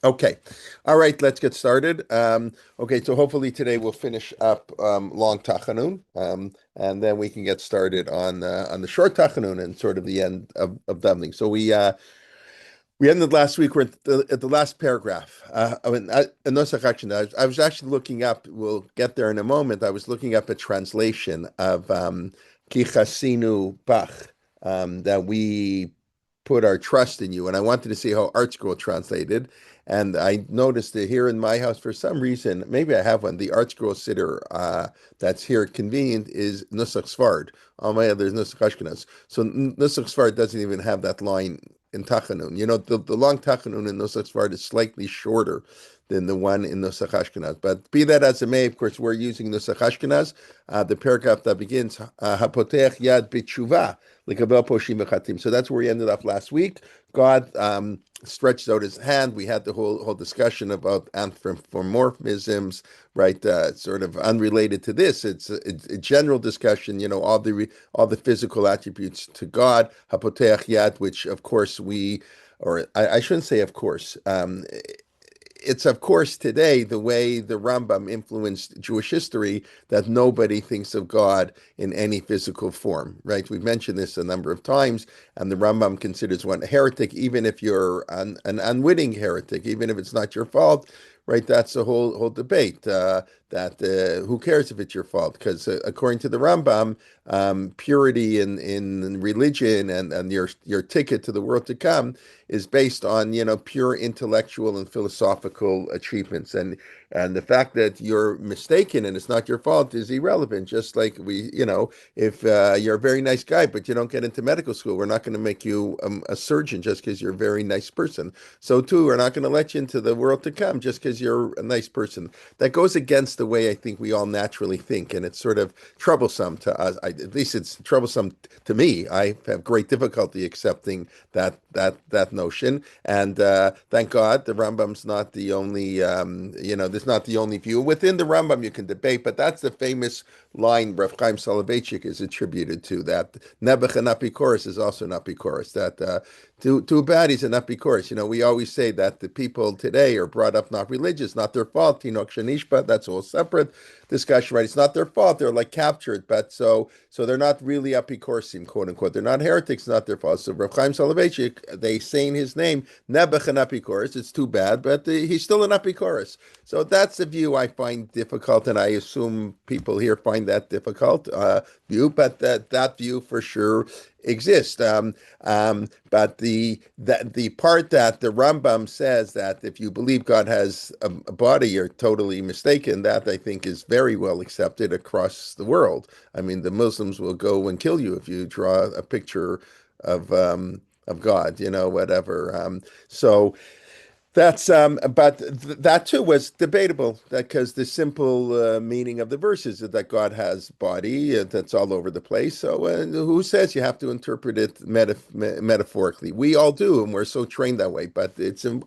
Okay. All right, let's get started. Okay, so hopefully today we'll finish up long Tachanun, and then we can get started on the short Tachanun and sort of the end of davening. So we ended last week. We're at the last paragraph. Nusach action. I was actually looking up. We'll get there in a moment. I was looking up a translation of Ki Chasinu Bach, that we put our trust in you. And I wanted to see how ArtScroll translated. And I noticed that here in my house, for some reason, maybe I have one, the ArtScroll Siddur that's here convenient is Nusach Sfard. All my others Nusach Ashkenaz. So Nusach Sfard doesn't even have that line in Tachanun. The long Tachanun in Nusach Sfard is slightly shorter than the one in Nusach Ashkenaz. But be that as it may, of course, we're using Nusach Ashkenaz. The paragraph that begins, Hapotech Yad B'tshuva, L'kabel Poshim V'chatim. So that's where we ended up last week. God stretched out his hand. We had the whole discussion about anthropomorphisms, right? Sort of unrelated to this. It's a general discussion. All the physical attributes to God. Hapotech Yad, which of course I shouldn't say of course. It's of course today the way the Rambam influenced Jewish history that nobody thinks of God in any physical form, right? We've mentioned this a number of times, and the Rambam considers one a heretic, even if you're an unwitting heretic, even if it's not your fault, right? That's the whole debate. That who cares if it's your fault? Because according to the Rambam, purity in religion and your ticket to the world to come is based on pure intellectual and philosophical achievements, and the fact that you're mistaken and it's not your fault is irrelevant. Just like if you're a very nice guy but you don't get into medical school, we're not going to make you a surgeon just because you're a very nice person. So too, we're not going to let you into the world to come just because you're a nice person. That goes against the way I think we all naturally think, and it's sort of troublesome to us. At least it's troublesome to me. I have great difficulty accepting that notion, and thank God the Rambam's not the only. This is not the only view. Within the Rambam, you can debate, but that's the famous line Rav Chaim Soloveitchik is attributed to. That Nebuch and Apikoros is also an Apikoros. That too bad he's an Apikoros. We always say that the people today are brought up not religious, not their fault. Tinok Shanishba, that's all separate discussion, right? It's not their fault. They're like captured, but so they're not really Apikorsim, quote unquote. They're not heretics, not their fault. So Rav Chaim Soloveitchik, they say in his name, Nebuch and Apikoros. It's too bad, but he's still an Apikoros. So that's a view I find difficult, and I assume people here find that difficult view, but that view for sure exists. But the part that the Rambam says that if you believe God has a body, you're totally mistaken. That I think is very well accepted across the world. I mean, the Muslims will go and kill you if you draw a picture of God, whatever. So. But that too was debatable because the simple meaning of the verse is that God has body that's all over the place. So who says you have to interpret it metaphorically? We all do, and we're so trained that way. But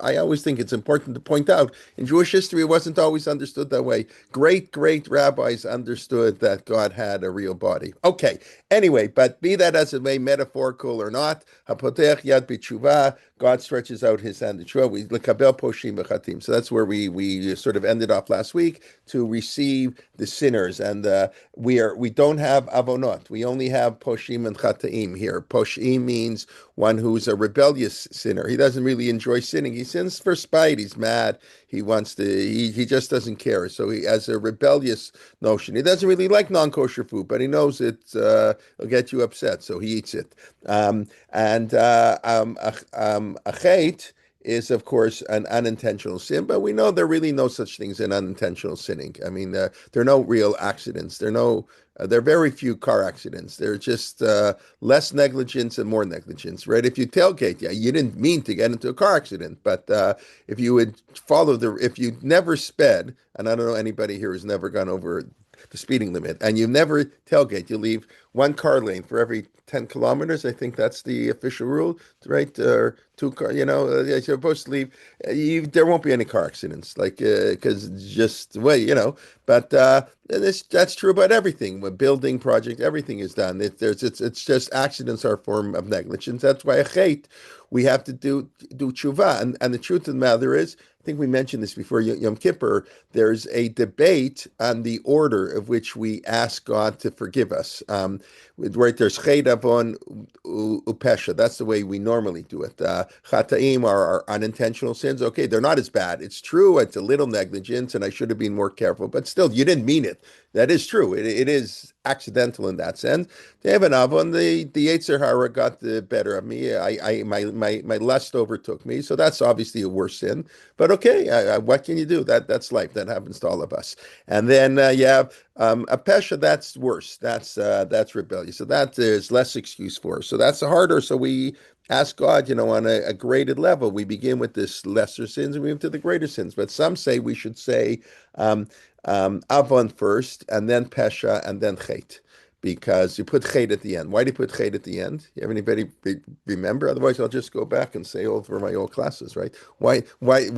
I always think it's important to point out in Jewish history, it wasn't always understood that way. Great rabbis understood that God had a real body. Okay, anyway, but be that as it may, metaphorical or not, Hapotech Yad B'tshuva, God stretches out his hand to tshuva. We lekabel poshim v'chatim. So that's where we sort of ended off last week, to receive the sinners, and we don't have avonot. We only have poshim and chataim here. Poshim means one who's a rebellious sinner. He doesn't really enjoy sinning. He sins for spite. He's mad. He wants to. He just doesn't care. So he has a rebellious notion. He doesn't really like non-kosher food, but he knows it'll get you upset, so he eats it. Achet is, of course, an unintentional sin, but we know there are really no such things as unintentional sinning. I mean, there are no real accidents. There are very few car accidents. There's just less negligence and more negligence, right? If you tailgate, you didn't mean to get into a car accident, but if you would if you never sped, and I don't know anybody here who's never gone over the speeding limit, and you never tailgate, you leave one car lane for every 10 kilometers. I think that's the official rule, right? Or two car, you're supposed to leave. There won't be any car accidents, like because just the way, But that's true about everything. With building project, everything is done. It's just accidents are a form of negligence. That's why I hate. We have to do tshuva, and the truth of the matter is think we mentioned this before, Yom Kippur, there's a debate on the order of which we ask God to forgive us. Right, there's chet, avon, upesha. That's the way we normally do it. Chataim are our unintentional sins. Okay, they're not as bad. It's true, it's a little negligence, and I should have been more careful, but still, you didn't mean it. That is true. It is accidental in that sense. They have an avon. The Yetzer Hara got the better of me. My lust overtook me. So that's obviously a worse sin. But okay, what can you do? That's life. That happens to all of us. And then you have a pesha. That's worse. That's rebellion. So that there's less excuse for. So that's harder. So we ask God, on a graded level. We begin with this lesser sins and we move to the greater sins. But some say we should say um, avon first, and then pesha, and then chet, because you put chet at the end. Why do you put chet at the end? You have anybody remember? Otherwise, I'll just go back and say over my old classes, right? Why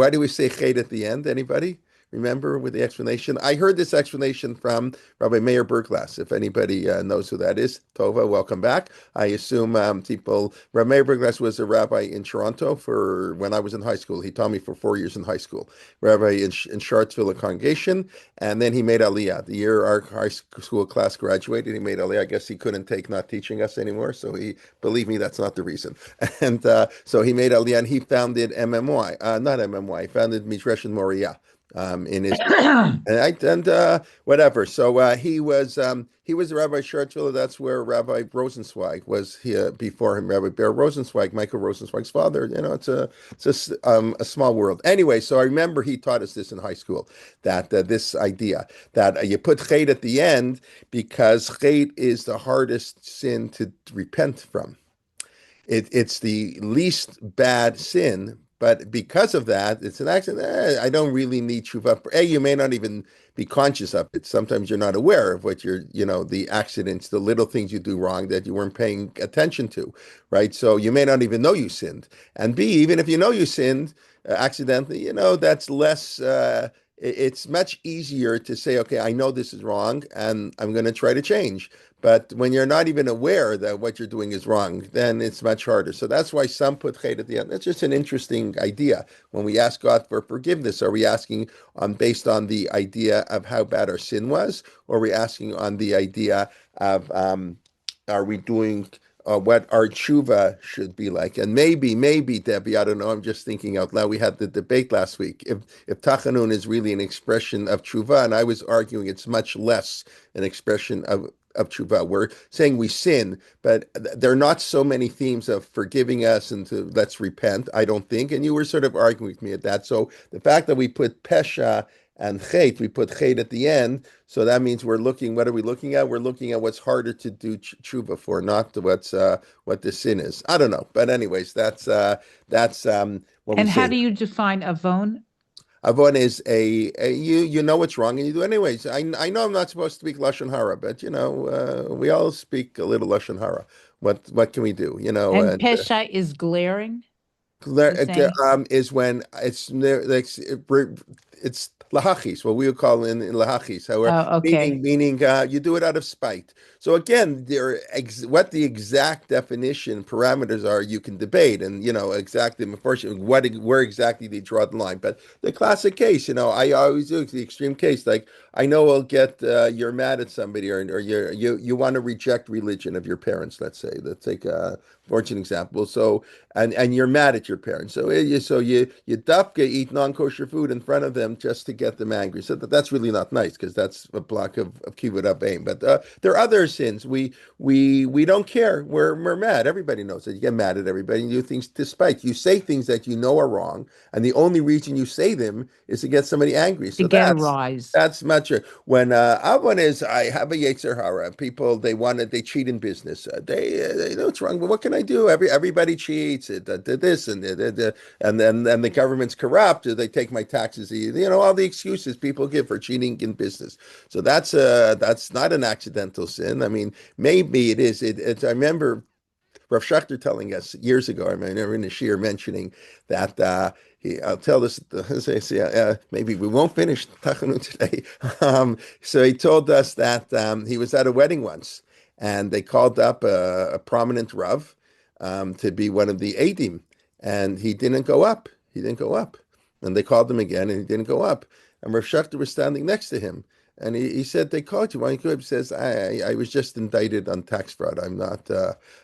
do we say chet at the end? Anybody remember with the explanation? I heard this explanation from Rabbi Meir Berglas. If anybody knows who that is, Tova, welcome back. I assume people. Rabbi Meir Berglas was a rabbi in Toronto for when I was in high school. He taught me for 4 years in high school. Rabbi in Charlottesville, a congregation, and then he made Aliyah. The year our high school class graduated, he made Aliyah. I guess he couldn't take not teaching us anymore. So believe me, that's not the reason. And so he made Aliyah, and he founded MMY, not MMY, he founded Midrash and Moriah in his and whatever. So he was the Rabbi Charlottesville. That's where Rabbi Rosenzweig was here before him. Rabbi Bear Rosenzweig, Michael Rosenzweig's father. It's a small world. Anyway, so I remember he taught us this in high school, that this idea that you put chet at the end because chet is the hardest sin to repent from. It's the least bad sin, but because of that, it's an accident. I don't really need tshuva. You may not even be conscious of it. Sometimes you're not aware of what the accidents, the little things you do wrong that you weren't paying attention to, right? So you may not even know you sinned. And B, even if you know you sinned accidentally, that's less. It's much easier to say, okay, I know this is wrong, and I'm going to try to change. But when you're not even aware that what you're doing is wrong, then it's much harder. So that's why some put chet at the end. That's just an interesting idea. When we ask God for forgiveness, are we asking based on the idea of how bad our sin was, or are we asking on the idea of are we doing what our tshuva should be like? And maybe, Debbie, I don't know, I'm just thinking out loud. We had the debate last week. If Tachanun is really an expression of tshuva, and I was arguing it's much less an expression of tshuva. We're saying we sin, but there are not so many themes of forgiving us and to let's repent, I don't think. And you were sort of arguing with me at that. So the fact that we put pesha and chet, we put chet at the end. So that means we're looking, what are we looking at? We're looking at what's harder to do tshuva for, not what the sin is. I don't know. But anyways, that's when we And how say do you define avon? Avon is you know what's wrong and you do anyways. I know I'm not supposed to speak lashon hara, but we all speak a little lashon hara. What can we do? And And pesha is glaring, you're saying? is when it's lahachis, what we would call in lahachis, however, Oh, okay. meaning you do it out of spite. So again, what the exact definition parameters are, you can debate, and exactly, unfortunately, where exactly they draw the line. But the classic case, I always do the extreme case, like I know I'll get you're mad at somebody, or you want to reject religion of your parents. Let's take a fortunate example. So and you're mad at your parents. So you dafka eat non-kosher food in front of them just to get them angry. So that's really not nice because that's a block of kibbud up aim. But there are other sins. We don't care. We're mad. Everybody knows that you get mad at everybody and you do things despite. You say things that you know are wrong, and the only reason you say them is to get somebody angry. To So get a that's rise. that's much. When Avon is, I have a Yetzer Hara. People they cheat in business. They know it's wrong, but what can I do? Everybody cheats. This and the government's corrupt. They take my taxes. All the excuses people give for cheating in business. So that's not an accidental sin. I mean, maybe it is. I remember Rav Schechter telling us years ago. I mean, I remember in the Shir mentioning that I'll tell this. Maybe we won't finish Tachanun today. So he told us that he was at a wedding once, and they called up a prominent Rav to be one of the Adim, and he didn't go up. He didn't go up. And they called him again, and he didn't go up. And Rav Shechter was standing next to him. And he said, they called you. Why didn't you go up? He says, I was just indicted on tax fraud. I'm not,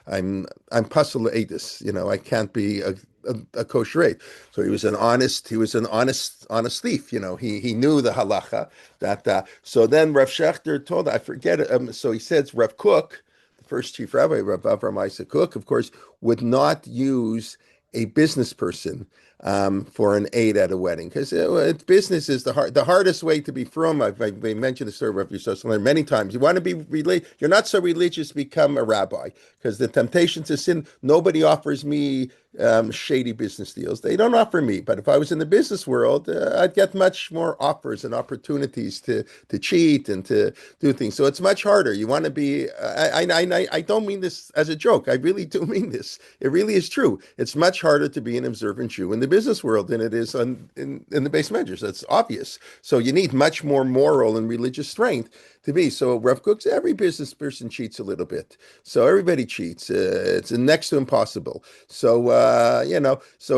I'm pasul edus. I can't be a kosher aid. So he was an honest thief. He knew the halacha so then Rav Shechter told, I forget, so he says Rav Kook, the first chief rabbi, Rav Avram Isaac Kook, of course, would not use a business person for an aid at a wedding, because business is the hardest way to be from. I've mentioned the story of Rabbi Yisrael many times. You want to be you're not so religious to become a rabbi, because the temptation to sin. Nobody offers me shady business deals. They don't offer me. But if I was in the business world, I'd get much more offers and opportunities to cheat and to do things. So it's much harder. You want to be. I don't mean this as a joke. I really do mean this. It really is true. It's much harder to be an observant Jew in the business world than it is in the base measures. That's obvious. So you need much more moral and religious strength to be. So Rav Kook, every business person cheats a little bit. So everybody cheats. It's next to impossible. So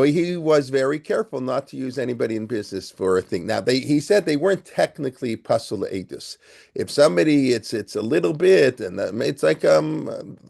he was very careful not to use anybody in business for a thing. Now he said they weren't technically pasul edus. If somebody, it's a little bit, and it's like a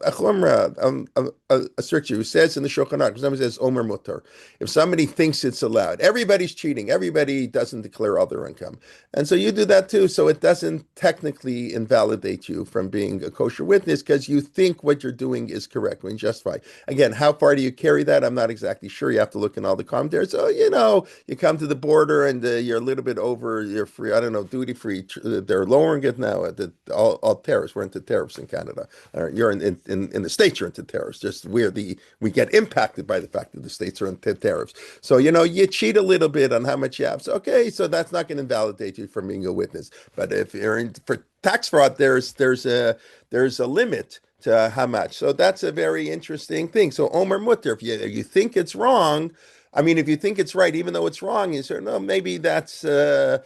chumrah, a stricture who says in the Shulchan Aruch, somebody says Omer Mutar. If somebody thinks it's allowed, everybody's cheating. Everybody doesn't declare other income, and so you do that too. So it doesn't technically invalidate you from being a kosher witness, because you think what you're doing is correct when justified. Again, how far do you carry that? I'm not exactly sure. You have to look in all the commentaries. So you come to the border and you're a little bit over. You're free. I don't know, duty free. They're lowering it now. All tariffs. We're into tariffs in Canada. You're in the States. You're into tariffs. Just we get impacted by the fact that the States are into tariffs. So you cheat a little bit on how much you have. So okay, so that's not going to invalidate you from being a witness. But if you're for tax fraud, there's a limit to how much. So that's a very interesting thing. So Omer Mutter, if you think it's wrong, I mean, if you think it's right, even though it's wrong, you say, no, maybe that's a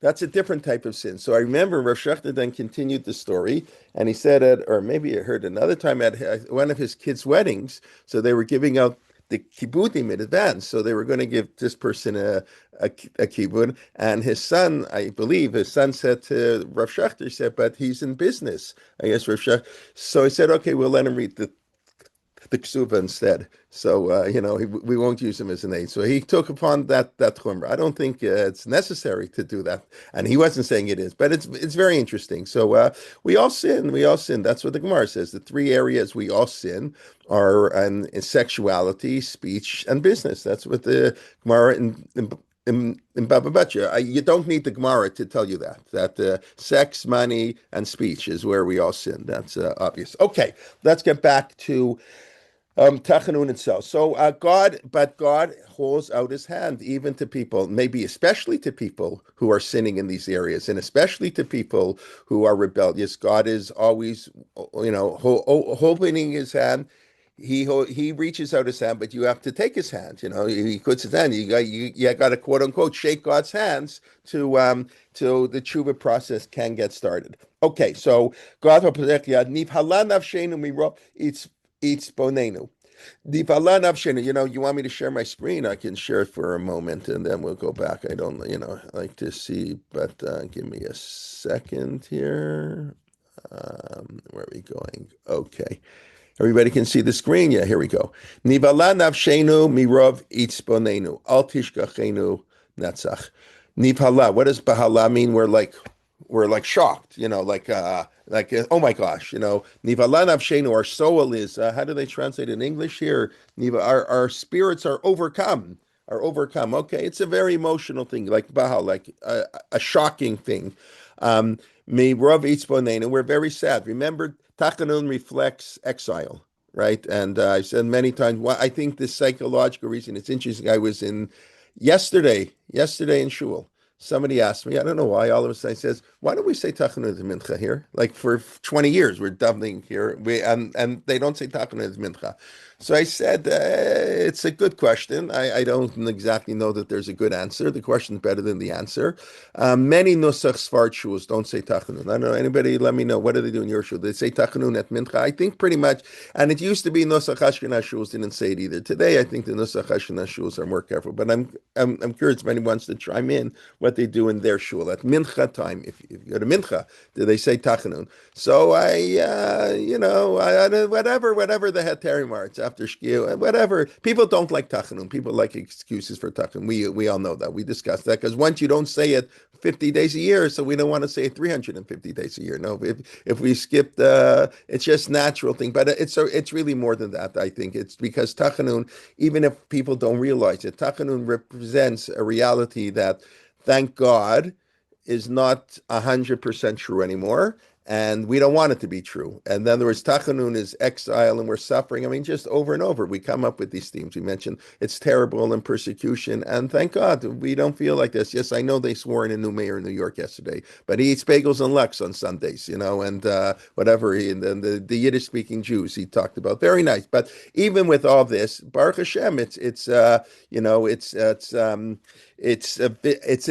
different type of sin. So I remember Rav Shechter then continued the story, and he said or maybe I heard another time at one of his kids' weddings. So they were giving out the kibudim in advance. So they were going to give this person a kibbud, and his son, I believe, said to Rav Shechter, he said, but he's in business. I guess Rav Shechter. So he said, okay, we'll let him read the ksuba instead. So we won't use him as an aid. So he took upon that chumrah. I don't think it's necessary to do that, and he wasn't saying it is, but it's very interesting. So we all sin. We all sin. That's what the Gemara says. The three areas we all sin are in sexuality, speech, and business. That's what the Gemara in Baba Betcha. You don't need the Gemara to tell you that sex, money, and speech is where we all sin. That's obvious. Okay, let's get back to Tachanun itself. So God holds out his hand even to people, maybe especially to people who are sinning in these areas, and especially to people who are rebellious. God is always, opening his hand. He reaches out his hand, but you have to take his hand. He puts his hand. You got to quote unquote shake God's hands to the tshuva process can get started. Okay, so God it's bonenu. You want me to share my screen? I can share it for a moment and then we'll go back. I don't, like to see, but give me a second here. Where are we going? Okay. Everybody can see the screen? Yeah, here we go. Nivala nafshenu mirov itzbonenu. Al tishkachenu netzach. Nivala. What does bahala mean? We're like shocked, oh my gosh, Nivala nafshenu, our soul is, how do they translate in English here? Our spirits are overcome. Okay, it's a very emotional thing, like bahal, like a shocking thing. Mirov itzbonenu, we're very sad. Remember, Tachanun reflects exile, right? And I've said many times, I think the psychological reason, it's interesting. I was in yesterday in Shul. somebody asked me, I don't know why, all of a sudden says, why don't we say Tachanun Mincha here? Like for 20 years, we're davening here, and they don't say Tachanun Mincha. So I said, it's a good question. I don't exactly know that there's a good answer. The question's better than the answer. Many Nusach Sfard shuls don't say Tachanun. I don't know, anybody let me know, what do they do in your shul? They say Tachanun at Mincha. I think pretty much, and it used to be Nusach Ashkenaz shuls didn't say it either. Today, I think the Nusach Ashkenaz shuls are more careful, but I'm curious if anyone wants to chime in what they do in their shul at mincha time. If you go to mincha, do they say tachanun? So whatever the heterim are, it's after shkil, whatever. People don't like tachanun. People like excuses for tachanun. We all know that. We discussed that because once you don't say it 50 days a year, so we don't want to say it 350 days a year. No, if we skip it's just natural thing. But it's really more than that. I think it's because tachanun, even if people don't realize it, tachanun represents a reality that, thank God, is not 100% true anymore. And we don't want it to be true. And then there was Tachanun is exile and we're suffering. I mean, just over and over, we come up with these themes. We mentioned it's terrible and persecution. And thank God we don't feel like this. Yes, I know they swore in a new mayor in New York yesterday, but he eats bagels and Lux on Sundays, and whatever. And then the Yiddish speaking Jews he talked about. Very nice. But even with all this, Baruch Hashem, it's a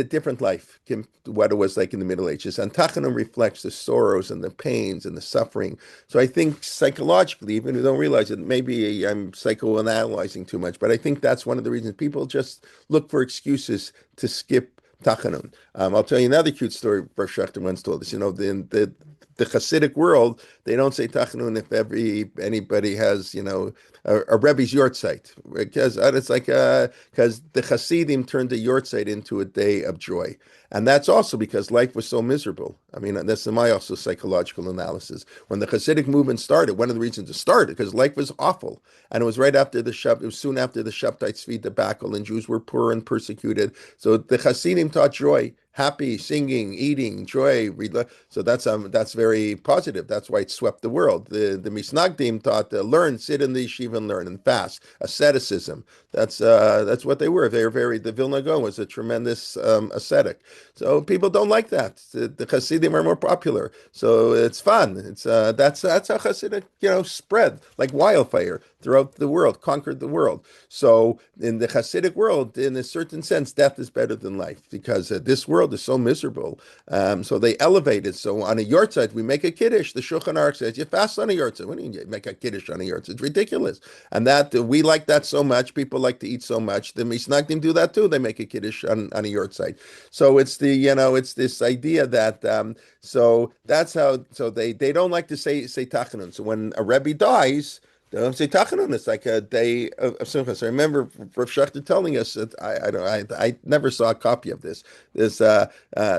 different life than what it was like in the Middle Ages. And Tachanun reflects the sorrows and the pains and the suffering. So I think psychologically, even if you don't realize it, maybe I'm psychoanalyzing too much, but I think that's one of the reasons people just look for excuses to skip Tachanun. I'll tell you another cute story Rav Schechter once told us. The Hasidic world, they don't say Tachanun if anybody has, a Rebbe's yahrzeit, because it's like because the Hasidim turned the yahrzeit into a day of joy, and that's also because life was so miserable. I mean, that's my also psychological analysis. When the Hasidic movement started, one of the reasons it started because life was awful, and it was right after it was soon after the Shabtai Tzvi debacle, and Jews were poor and persecuted. So the Hasidim taught joy. Happy, singing, eating, joy. So that's very positive. That's why it swept the world. The Misnagdim taught to learn, sit in the yeshiva and learn and fast. Asceticism. That's what they were. They were the Vilna Gaon was a tremendous ascetic. So people don't like that. The Hasidim are more popular. So it's fun. It's that's how Hasidic spread like wildfire throughout the world, conquered the world. So in the Hasidic world, in a certain sense, death is better than life because this world is so miserable. So they elevate it. So on a yahrzeit, we make a kiddush. The Shulchan Aruch says you fast on a yahrzeit. What do you mean you make a kiddush on a yahrzeit? It's ridiculous. And that we like that so much. People like to eat so much. The Misnagdim do that too. They make a kiddush on a yahrzeit. So it's it's this idea that so that's how they don't like to say Tachanun. So when a Rebbe dies, they don't say Tachanun. It's like a day of Simchas. I remember Rav Schechter telling us that I never saw a copy of this. There's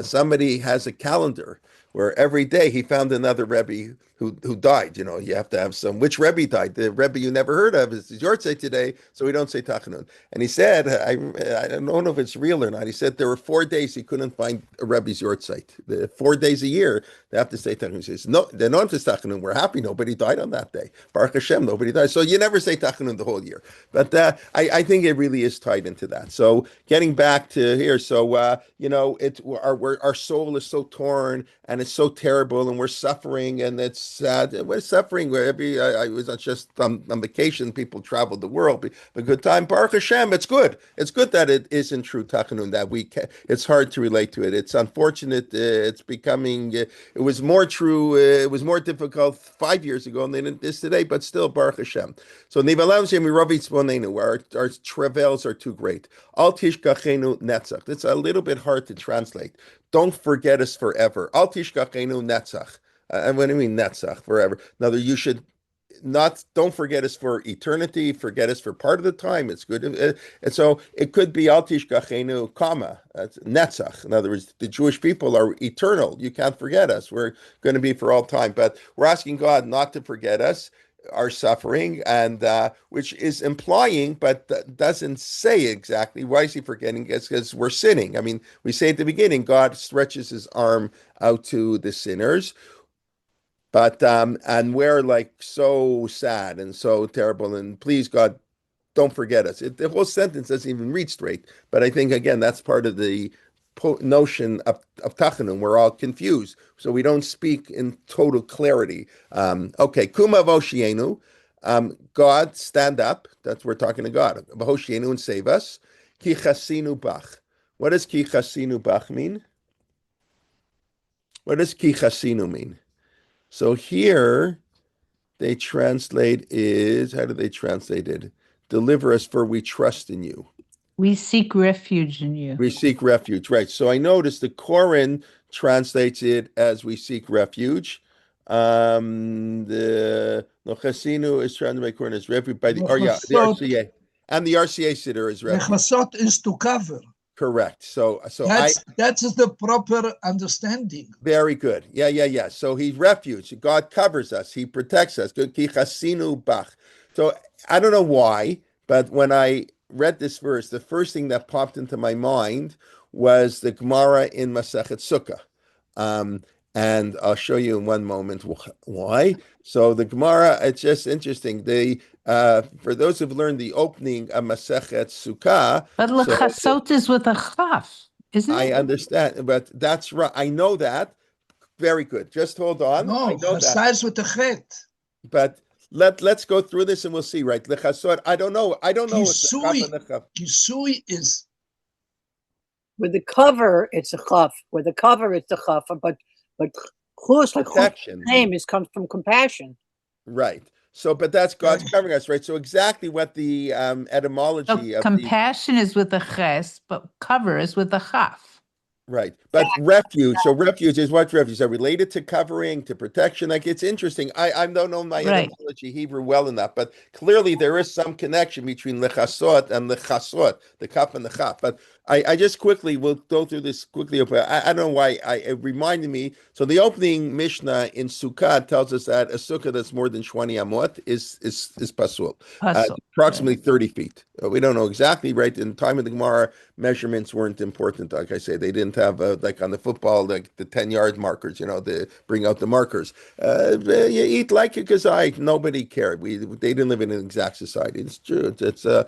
somebody has a calendar where every day he found another Rebbe who died. You have to have which Rebbe died. The Rebbe you never heard of is your say today, so we don't say Tachanun. And he said, I don't know if it's real or not. He said there were 4 days he couldn't find a Rebbe's yahrzeit. The 4 days a year they have to say Tachanun. He says, no, they don't have to say Tachanun. We're happy nobody died on that day. Baruch Hashem, nobody died. So you never say Tachanun the whole year. But I think it really is tied into that. So getting back to here, so our soul is so torn and it's so terrible, and we're suffering, and it's sad. We're suffering. I was not just on vacation. People traveled the world. A good time. Baruch Hashem. It's good. It's good that it isn't true Tachanun. That it's hard to relate to it. It's unfortunate. It's becoming. It was more true. It was more difficult 5 years ago than it is today. But still, Baruch Hashem. So our travails are too great. Al tishkachenu netzach. It's a little bit hard to translate. Don't forget us forever. Al tishkachenu netzach. And what do you mean netzach, forever? Now, you should don't forget us for eternity, forget us for part of the time. It's good. And so it could be al tishkachenu, comma, that's netzach. In other words, the Jewish people are eternal. You can't forget us. We're going to be for all time. But we're asking God not to forget us, our suffering, and which is implying, but doesn't say exactly. Why is he forgetting us? Because we're sinning. I mean, we say at the beginning, God stretches his arm out to the sinners, but and we're like so sad and so terrible, and please God, don't forget us. The whole sentence doesn't even read straight. But I think again, that's part of the notion of Tachanun. We're all confused, so we don't speak in total clarity. Okay, Kuma Voshienu, God, stand up. That's we're talking to God. Voshienu and save us. Ki chasinu bach. What does ki chasinu bach mean? What does ki chasinu mean? So here they translate is, how do they translate it? Deliver us, for we trust in you. We seek refuge in you. We seek refuge, right? So I noticed the Koran translates it as we seek refuge. The Lochasinu is translated by Koran as refuge by the RCA, and the RCA Siddur is refuge. Lechasot is to cover. Correct. So that is the proper understanding. Very good. Yeah. So he's refuge. God covers us. He protects us. Ki chasinu bach. So I don't know why, but when I read this verse, the first thing that popped into my mind was the Gemara in Masechet Sukkah. And I'll show you in one moment why. So the Gemara, it's just interesting. For those who've learned the opening of Masechet Sukkah. But Lechasot is with a chaf, isn't it? I understand, but that's right. I know that. Very good. Just hold on. No, Chasai is with a chet. But let's go through this and we'll see, right? Lechasot, I don't know. Kisui is with the cover, it's a chaf. With the cover, it's a chaf. But chus, like name comes from compassion. Right. So, but that's God's covering us, right? So exactly what the etymology of compassion is with a ches, but cover is with a chaf. Right. But refuge. So refuge is what refuge are related to covering, to protection. Like it's interesting. I don't know my etymology Hebrew well enough, but clearly there is some connection between lechasot and lechasot, the kaf and the chaf. But I just quickly will go through this quickly. I don't know why it reminded me. So the opening Mishnah in Sukkah tells us that a sukkah that's more than 20 amot is pasul, approximately 30 feet. We don't know exactly, right? In the time of the Gemara, measurements weren't important. Like I say, they didn't have like on the football, like the 10-yard markers, they bring out the markers. You eat like a kazai. Nobody cared. They didn't live in an exact society. It's true. It's so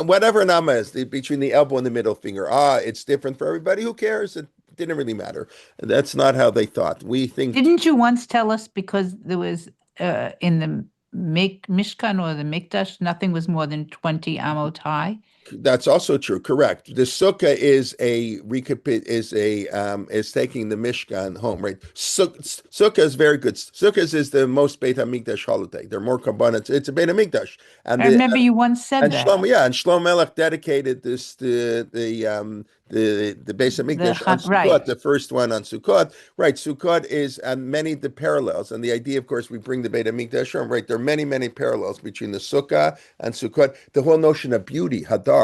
whatever nama is between the elbow and the middle finger. It's different for everybody. Who cares? It didn't really matter. That's not how they thought. We think. Didn't you once tell us because there was in the Mishkan or the Mikdash, nothing was more than 20 amot high? That's also true. Correct. The sukkah is taking the Mishkan home, right? Sukkah is very good. Sukkah is the most Beit HaMikdash holiday. They're more kabbalah. It's a Beit HaMikdash. And I remember you once said that. Shlomo Melech dedicated this the Beis HaMikdash on Sukkot, right. The first one on Sukkot, right? Sukkot is many the parallels, and the idea, of course, we bring the Beit HaMikdash home, right? There are many parallels between the Sukkah and Sukkot. The whole notion of beauty, hadar,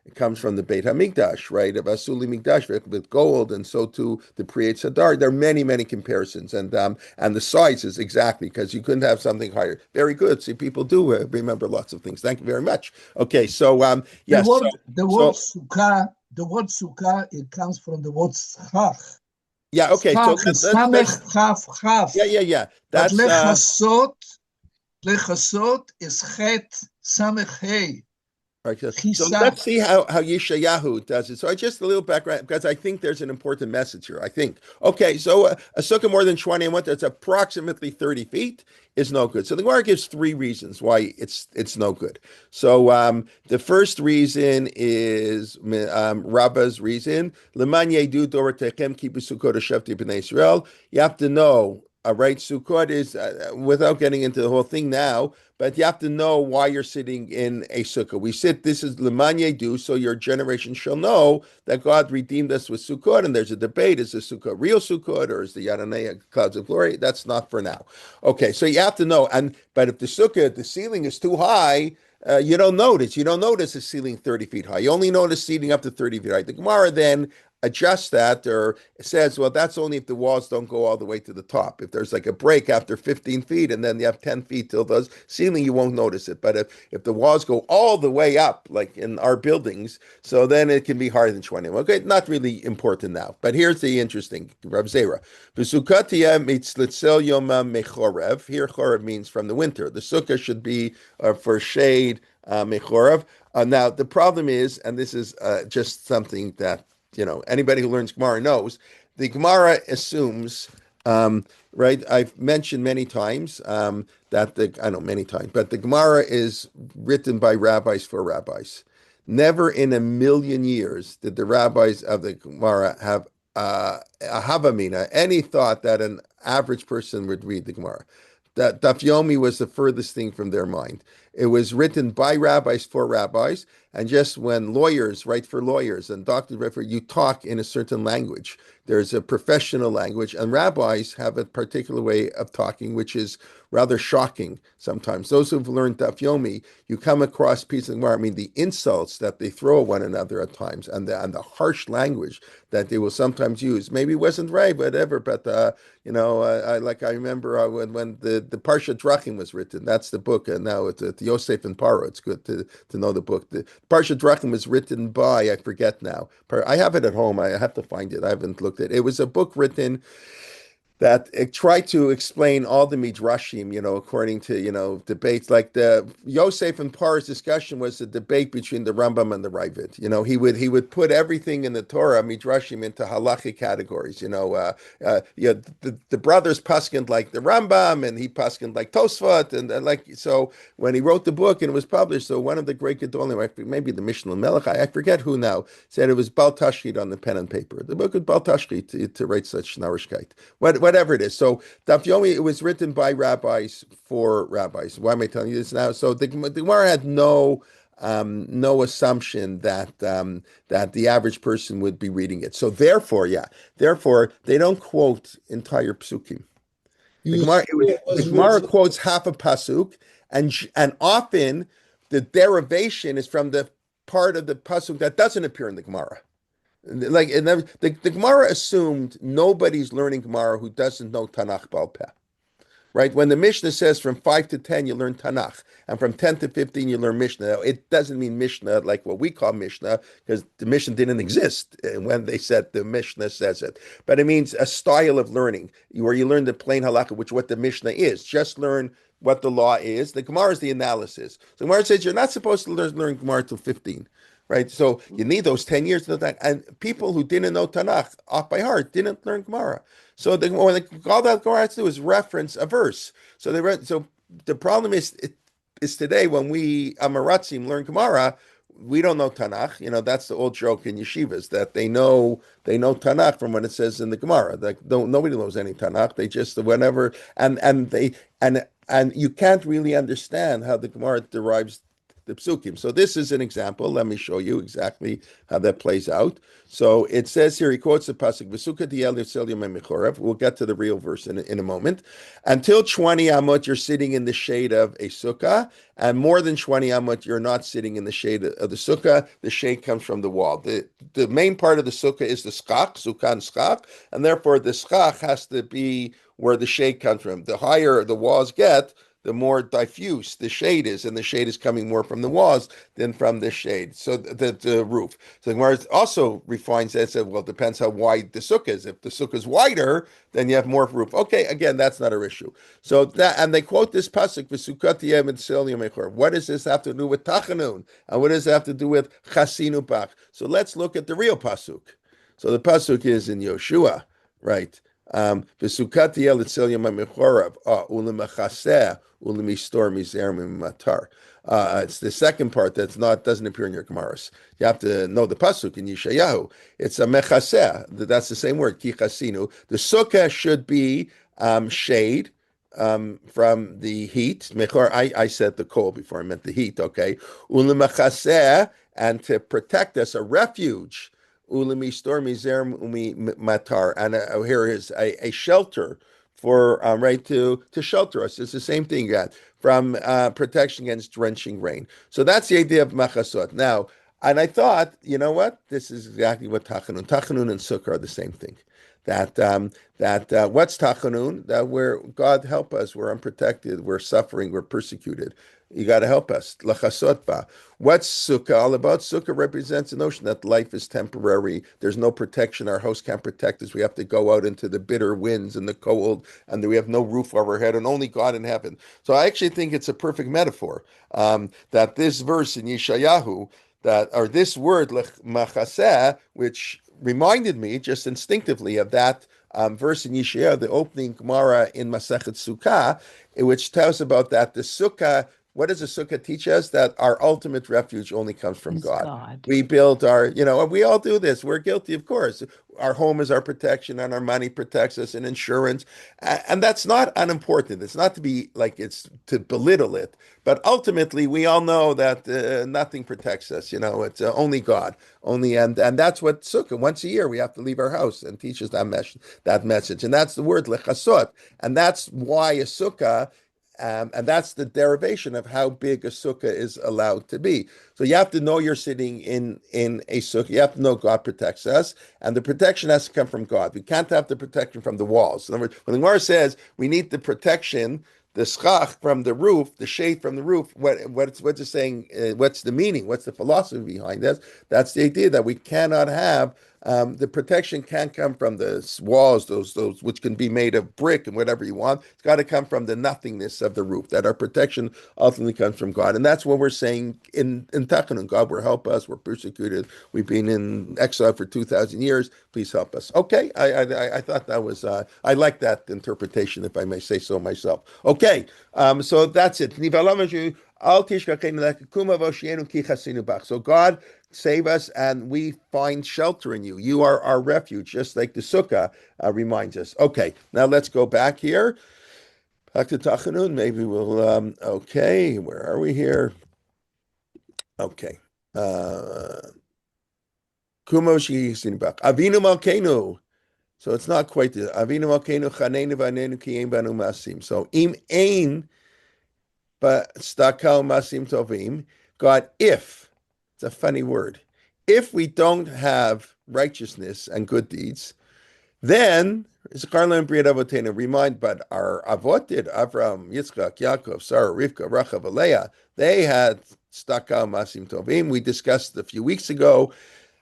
it comes from the Beit HaMikdash, right? Of Asuli Mikdash with gold, and so too the Priyetz Hadar. There are many comparisons, and the sizes exactly because you couldn't have something higher. Very good. See, people do remember lots of things. Thank you very much. Okay, so yes, the word sukkah. The word sukkah, it comes from the word schach. Yeah, okay. Schach, so let's chaf. Yeah. That's lechasot is chet samech hey. Right. So let's see how Yeshayahu does it. So just a little background, because I think there's an important message here, I think. Okay, so a sukkah more than 20 amot, that's approximately 30 feet, is no good. So the Gemara gives 3 reasons why it's no good. So the first reason is Rabba's reason. Leman yedu doratechem kibu sukkot hashevti b'nei Israel. You have to know. Right, Sukkot is, without getting into the whole thing now, but you have to know why you're sitting in a sukkah. This is Leman Yedu, so your generation shall know that God redeemed us with Sukkot, and there's a debate, is the Sukkah real Sukkot, or is the Yaranei clouds of glory? That's not for now. Okay, so you have to know, but if the sukkah, the ceiling is too high, you don't notice. You don't notice the ceiling 30 feet high. You only notice seating up to 30 feet high. The Gemara then adjusts that, or says, well, that's only if the walls don't go all the way to the top. If there's like a break after 15 feet and then you have 10 feet till the ceiling, you won't notice it. But if the walls go all the way up, like in our buildings, so then it can be higher than 20. Okay, not really important now. But here's the interesting, Rav Zera. Here, chorev means from the winter. The sukkah should be for shade, mechorev. Now, the problem is, and this is just something that anybody who learns Gemara knows, the Gemara assumes, right? I've mentioned many times I know many times, but the Gemara is written by rabbis for rabbis. Never in a million years did the rabbis of the Gemara have a havamina, any thought that an average person would read the Gemara. That Daf Yomi was the furthest thing from their mind. It was written by rabbis for rabbis, and just when lawyers write for lawyers and doctors write for, you talk in a certain language. There's a professional language, and rabbis have a particular way of talking, which is rather shocking sometimes. Those who've learned Daf Yomi, you come across pieces of Gemara, the insults that they throw at one another at times, and the harsh language that they will sometimes use. Maybe it wasn't right, whatever, but I remember when the Parsha Drachim was written. That's the book, and now it's Yosef and Paro. It's good to know the book. The Parsha Drachim was written by, I forget now. I have it at home. I have to find it. I haven't looked at it. It was a book written that it tried to explain all the midrashim, according to, debates. Like the Yosef and Par's discussion was a debate between the Rambam and the Ravid. He would put everything in the Torah, midrashim, into halachic categories. The brothers paskined like the Rambam, and he paskined like Tosfot, and so when he wrote the book and it was published, so one of the great Gedolim, maybe the Mishnah Melech, I forget who now, said it was Bal Tashchit on the pen and paper. The book was Bal Tashchit to write such narishkeit. Whatever it is. So Daf Yomi, it was written by rabbis for rabbis. Why am I telling you this now? So the Gemara had no assumption that the average person would be reading it. So therefore, they don't quote entire psukim. The Gemara quotes half a pasuk, and often the derivation is from the part of the pasuk that doesn't appear in the Gemara. The Gemara assumed nobody's learning Gemara who doesn't know Tanakh Baal Peh. Right? When the Mishnah says from 5 to 10 you learn Tanakh, and from 10 to 15 you learn Mishnah, it doesn't mean Mishnah like what we call Mishnah, because the Mishnah didn't exist when they said the Mishnah says it. But it means a style of learning, where you learn the plain halakha, which what the Mishnah is. Just learn what the law is. The Gemara is the analysis. So the Gemara says you're not supposed to learn Gemara till 15. Right, so you need those 10 years to know that. And people who didn't know Tanakh off by heart didn't learn Gemara. So all that Gemara has to do is reference a verse. So the problem is today when we Amaratzim learn Gemara, we don't know Tanakh. That's the old joke in yeshivas that they know Tanakh from what it says in the Gemara. Nobody knows any Tanakh. They just whenever and you can't really understand how the Gemara derives the psukim. So this is an example. Let me show you exactly how that plays out. So it says here, he quotes the pasuk, "V'sukkah diel yitzel yomei mechorev." We'll get to the real verse in a moment. Until 20 amot, you're sitting in the shade of a sukkah, and more than 20 amot, you're not sitting in the shade of the sukkah. The shade comes from the wall. The main part of the sukkah is the skach, sukkah and skach, and therefore the skach has to be where the shade comes from. The higher the walls get, the more diffuse the shade is, and the shade is coming more from the walls than from the shade. So the roof. So the Gemara also refines that. Said, well, it depends how wide the sukkah is. If the sukkah is wider, then you have more roof. Okay, again, that's not our issue. So and they quote this pasuk, "V'sukat yem etzel yomei." What does this have to do with Tachanun? And what does it have to do with Chasinu Bach? So let's look at the real pasuk. So the pasuk is in Yoshua, right? V'sukat yel etzel yomei mechorav ulemachaseh. It's the second part doesn't appear in your Gemaras. You have to know the pasuk in Yeshayahu. It's a mechaseh. That's the same word. Kichasinu. The sukkah should be shade from the heat. I said the cold before I meant the heat. Okay. Ulemachaseh, and to protect us, a refuge. Ulemi matar, and here is a shelter. For to shelter us. It's the same thing from protection against drenching rain. So that's the idea of machasot. Now, and I thought, you know what? This is exactly what Tachanun and Sukkah are the same thing. That what's Tachanun? That God help us, we're unprotected, we're suffering, we're persecuted. You got to help us. Lachasot ba. What's Sukkah all about? Sukkah represents the notion that life is temporary. There's no protection. Our house can't protect us. We have to go out into the bitter winds and the cold, and we have no roof over our head, and only God in heaven. So I actually think it's a perfect metaphor that this verse in Yeshayahu, or this word machaseh, which reminded me just instinctively of that verse in Yeshaya, the opening Gemara in Masechet Sukkah, which tells about that the Sukkah. What does the Sukkah teach us? That our ultimate refuge only comes from Is God. God. We build our, we all do this. We're guilty, of course. Our home is our protection, and our money protects us, and insurance, and that's not unimportant. It's not to be like it's to belittle it, but ultimately, we all know that nothing protects us. It's only God, only, and that's what Sukkah. Once a year, we have to leave our house and teach us that message, and that's the word lechasot, and that's why a Sukkah. And that's the derivation of how big a sukkah is allowed to be. So you have to know you're sitting in a sukkah. You have to know God protects us, and the protection has to come from God. We can't have the protection from the walls. In other words, when the Gemara says we need the protection, the schach from the roof, the shade from the roof, what's it saying? What's the meaning? What's the philosophy behind this? That's the idea that we cannot have the protection can't come from the walls, those which can be made of brick and whatever you want. It's got to come from the nothingness of the roof. That our protection ultimately comes from God, and that's what we're saying in Tachanun. God will help us. We're persecuted. We've been in exile for 2,000 years. Please help us. Okay, I thought that was I like that interpretation, if I may say so myself. Okay, so that's it. So God save us, and we find shelter in you. You are our refuge, just like the Sukkah reminds us. Okay, now let's go back here. Back to Tachanun. Maybe we'll, okay, where are we here? Okay. Avinu Malkeinu. So it's not quite the Avinu Malkeinu Chanenu Vanenu Kiyem Banu Masim. So Im Ein But Stakal Masim Tovim. God, if, it's a funny word, if we don't have righteousness and good deeds, then remind, but our avot did, Avram, Yitzchak, Yaakov, Sarah, Rivka, Rachav, Leah, they had Stakal Masim Tovim. We discussed a few weeks ago.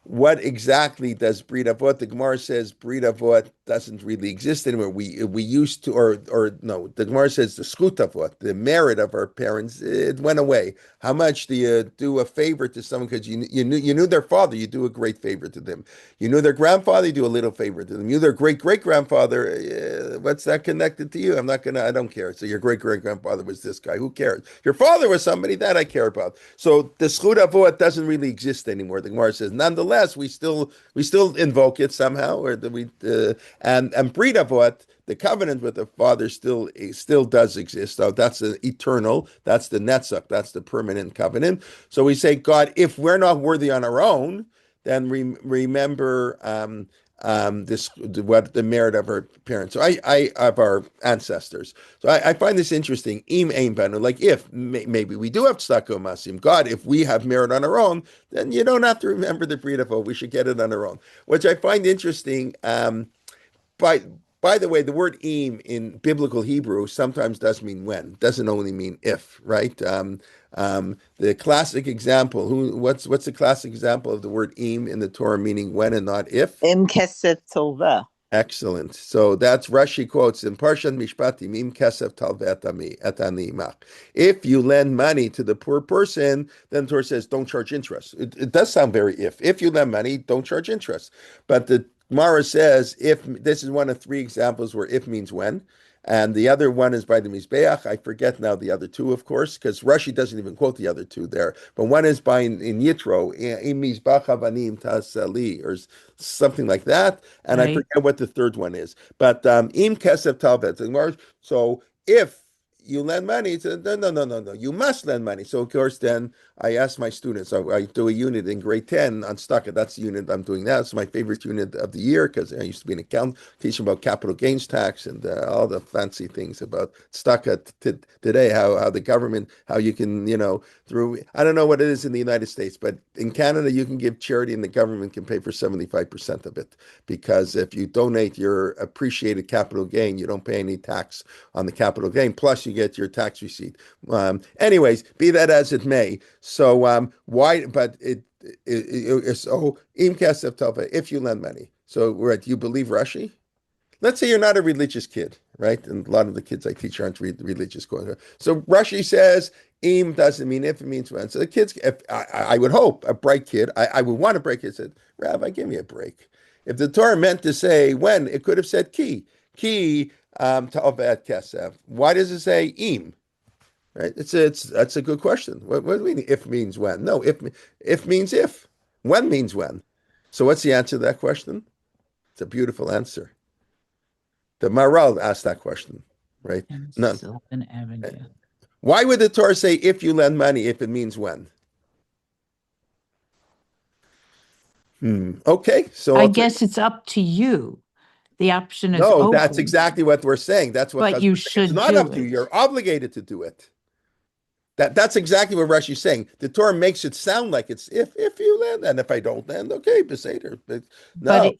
What exactly does Brit Avot? The Gemara says Brit Avot doesn't really exist anymore. We used to, or no, the Gemara says the Schut Avot, the merit of our parents, it went away. How much do you do a favor to someone because you knew their father, you do a great favor to them. You knew their grandfather, you do a little favor to them. You knew their great-great-grandfather, what's that connected to you? I don't care. So your great-great-grandfather was this guy. Who cares? Your father was somebody that I care about. So the Schut Avot doesn't really exist anymore. The Gemara says, nonetheless, we still invoke it somehow, or and Brit Avot, the covenant with the father, still does exist. So that's an eternal, that's the netzach, that's the permanent covenant. So we say, God, if we're not worthy on our own, then remember what the merit of our parents, so I of our ancestors. So I find this interesting. Im ein banu, like if maybe we do have tzedakah masim. God, if we have merit on our own, then you don't have to remember the Brit Avot. We should get it on our own, which I find interesting. By the way, the word im in biblical Hebrew sometimes does mean when. It doesn't only mean if, right? The classic example, what's the classic example of the word im in the Torah meaning when and not if? Im kesef tova. Excellent. So that's Rashi quotes in Parshat Mishpatim, im kesef talve etani imach. If you lend money to the poor person, then the Torah says don't charge interest. It does sound very if. If you lend money, don't charge interest. But the Mara says if this is one of three examples where if means when, and the other one is by the Mizbeach. I forget now the other two, of course, because Rashi doesn't even quote the other two there. But one is by in Yitro, im Mizbach Avanim Tasali, or something like that. And right. I forget what the third one is. But im Kesef Talvet. So if you lend money, no, you must lend money. So of course, then I ask my students, I do a unit in grade 10 on Stucca. That's the unit I'm doing now. It's my favorite unit of the year because I used to be an accountant, teaching about capital gains tax and all the fancy things about Stucca today, how the government, how you can, through, I don't know what it is in the United States, but in Canada, you can give charity and the government can pay for 75% of it. Because if you donate your appreciated capital gain, you don't pay any tax on the capital gain. Plus, you get your tax receipt. Anyways, be that as it may. So why? But so im kesef tova, if you lend money. So right, you believe Rashi? Let's say you're not a religious kid, right? And a lot of the kids I teach aren't religious. So Rashi says im doesn't mean if, it means when. So the kids, if I would hope a bright kid, I would want a bright kid said, Rabbi, give me a break. If the Torah meant to say when, it could have said ki ta'ovet kesef. Why does it say im? Right? That's a good question. What do we mean? If means when? No, if means if. When means when. So what's the answer to that question? It's a beautiful answer. The Maral asked that question, right? And No. Sylvan Avenue. Why would the Torah say if you lend money if it means when? Okay, so I guess it's up to you. The option is no, open. that's exactly what we're saying. That's what. But you It's should not do up to you. it. You're obligated to do it. That's exactly what Rashi's saying. The Torah makes it sound like it's if you lend, and if I don't lend, okay, Beseder. But no,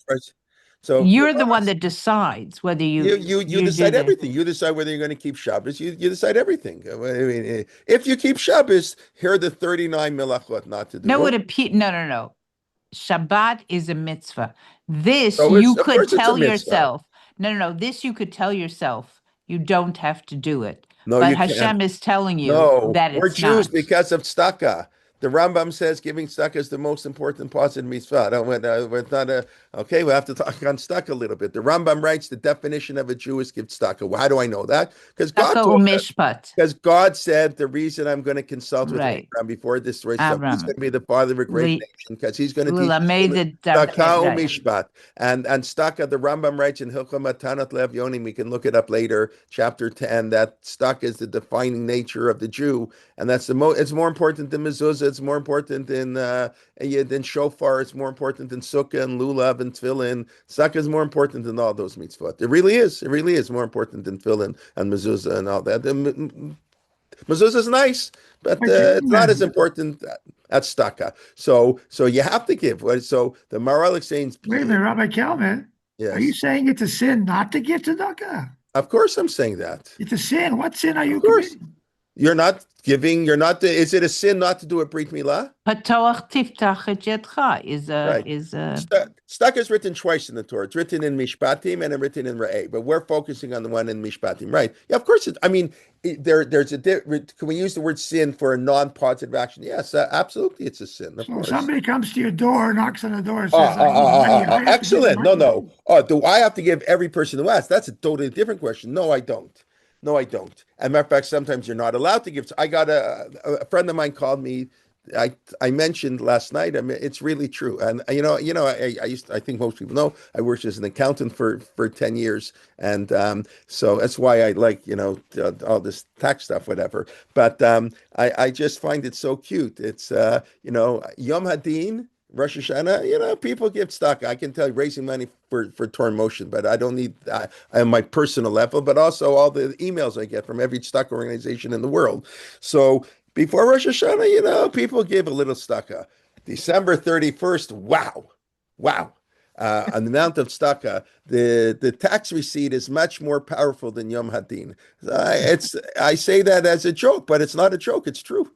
so You're the one that decides whether you you decide do everything. You decide whether you're going to keep Shabbos. You decide everything. I mean, if you keep Shabbos, here are the 39 milachot not to do. No, no. Shabbat is a mitzvah. This So you of could course it's a tell mitzvah. yourself. No. This you could tell yourself. You don't have to do it. No, but you Hashem can't. is telling you No, that we're it's Jews not. because of tzedakah. The Rambam says giving tzedakah is the most important positive mitzvah. It's not okay. We'll have to talk on tzedakah a little bit. The Rambam writes the definition of a Jew is give tzedakah. Well, how do I know that? Because God told us. Because God said the reason I'm going to consult with Abraham before this race, he's going to be the father of a great nation because he's going to teach tzedakah mishpat and tzedakah. The Rambam writes in Hilchot Matanat Lev Yonim. We can look it up later, chapter 10. That tzedakah is the defining nature of the Jew, and that's it's more important than mezuzah. It's more important than shofar. It's more important than sukkah and lulav and tefillin. Tzedakah is more important than all those mitzvot. It really is. It really is more important than tefillin and mezuzah and all that. Mezuzah is nice, but it's not as important as tzedakah. So you have to give. So the Maral is saying, wait a minute, Rabbi Kelman. Yes. Are you saying it's a sin not to give tzedakah? Of course, I'm saying that. It's a sin. What sin are you committing? You're not giving. You're not. Is it a sin not to do a brit milah? Patoach tiftach et yedcha is a Tzedakah is written twice in the Torah. It's written in Mishpatim and written in Re'eh, but we're focusing on the one in Mishpatim, right? Yeah, of course. There's a. Can we use the word sin for a non-positive action? Yes, absolutely, it's a sin. Of course. Somebody comes to your door, knocks on the door, and says, "Excellent." No. Do I have to give every person who asks? That's a totally different question. No, I don't. As a matter of fact, sometimes you're not allowed to give. I got a friend of mine called me. I mentioned last night. I mean, it's really true. And I think most people know I worked as an accountant for 10 years, and so that's why I like all this tax stuff, whatever. But I just find it so cute. It's Yom Hadin. Rosh Hashanah, people give tzedakah. I can tell you, raising money for Torah Motion, but I don't need that on my personal level, but also all the emails I get from every tzedakah organization in the world. So before Rosh Hashanah, people give a little tzedakah. December 31st, wow. On the amount of tzedakah, the tax receipt is much more powerful than Yom Hadin. I say that as a joke, but it's not a joke. It's true.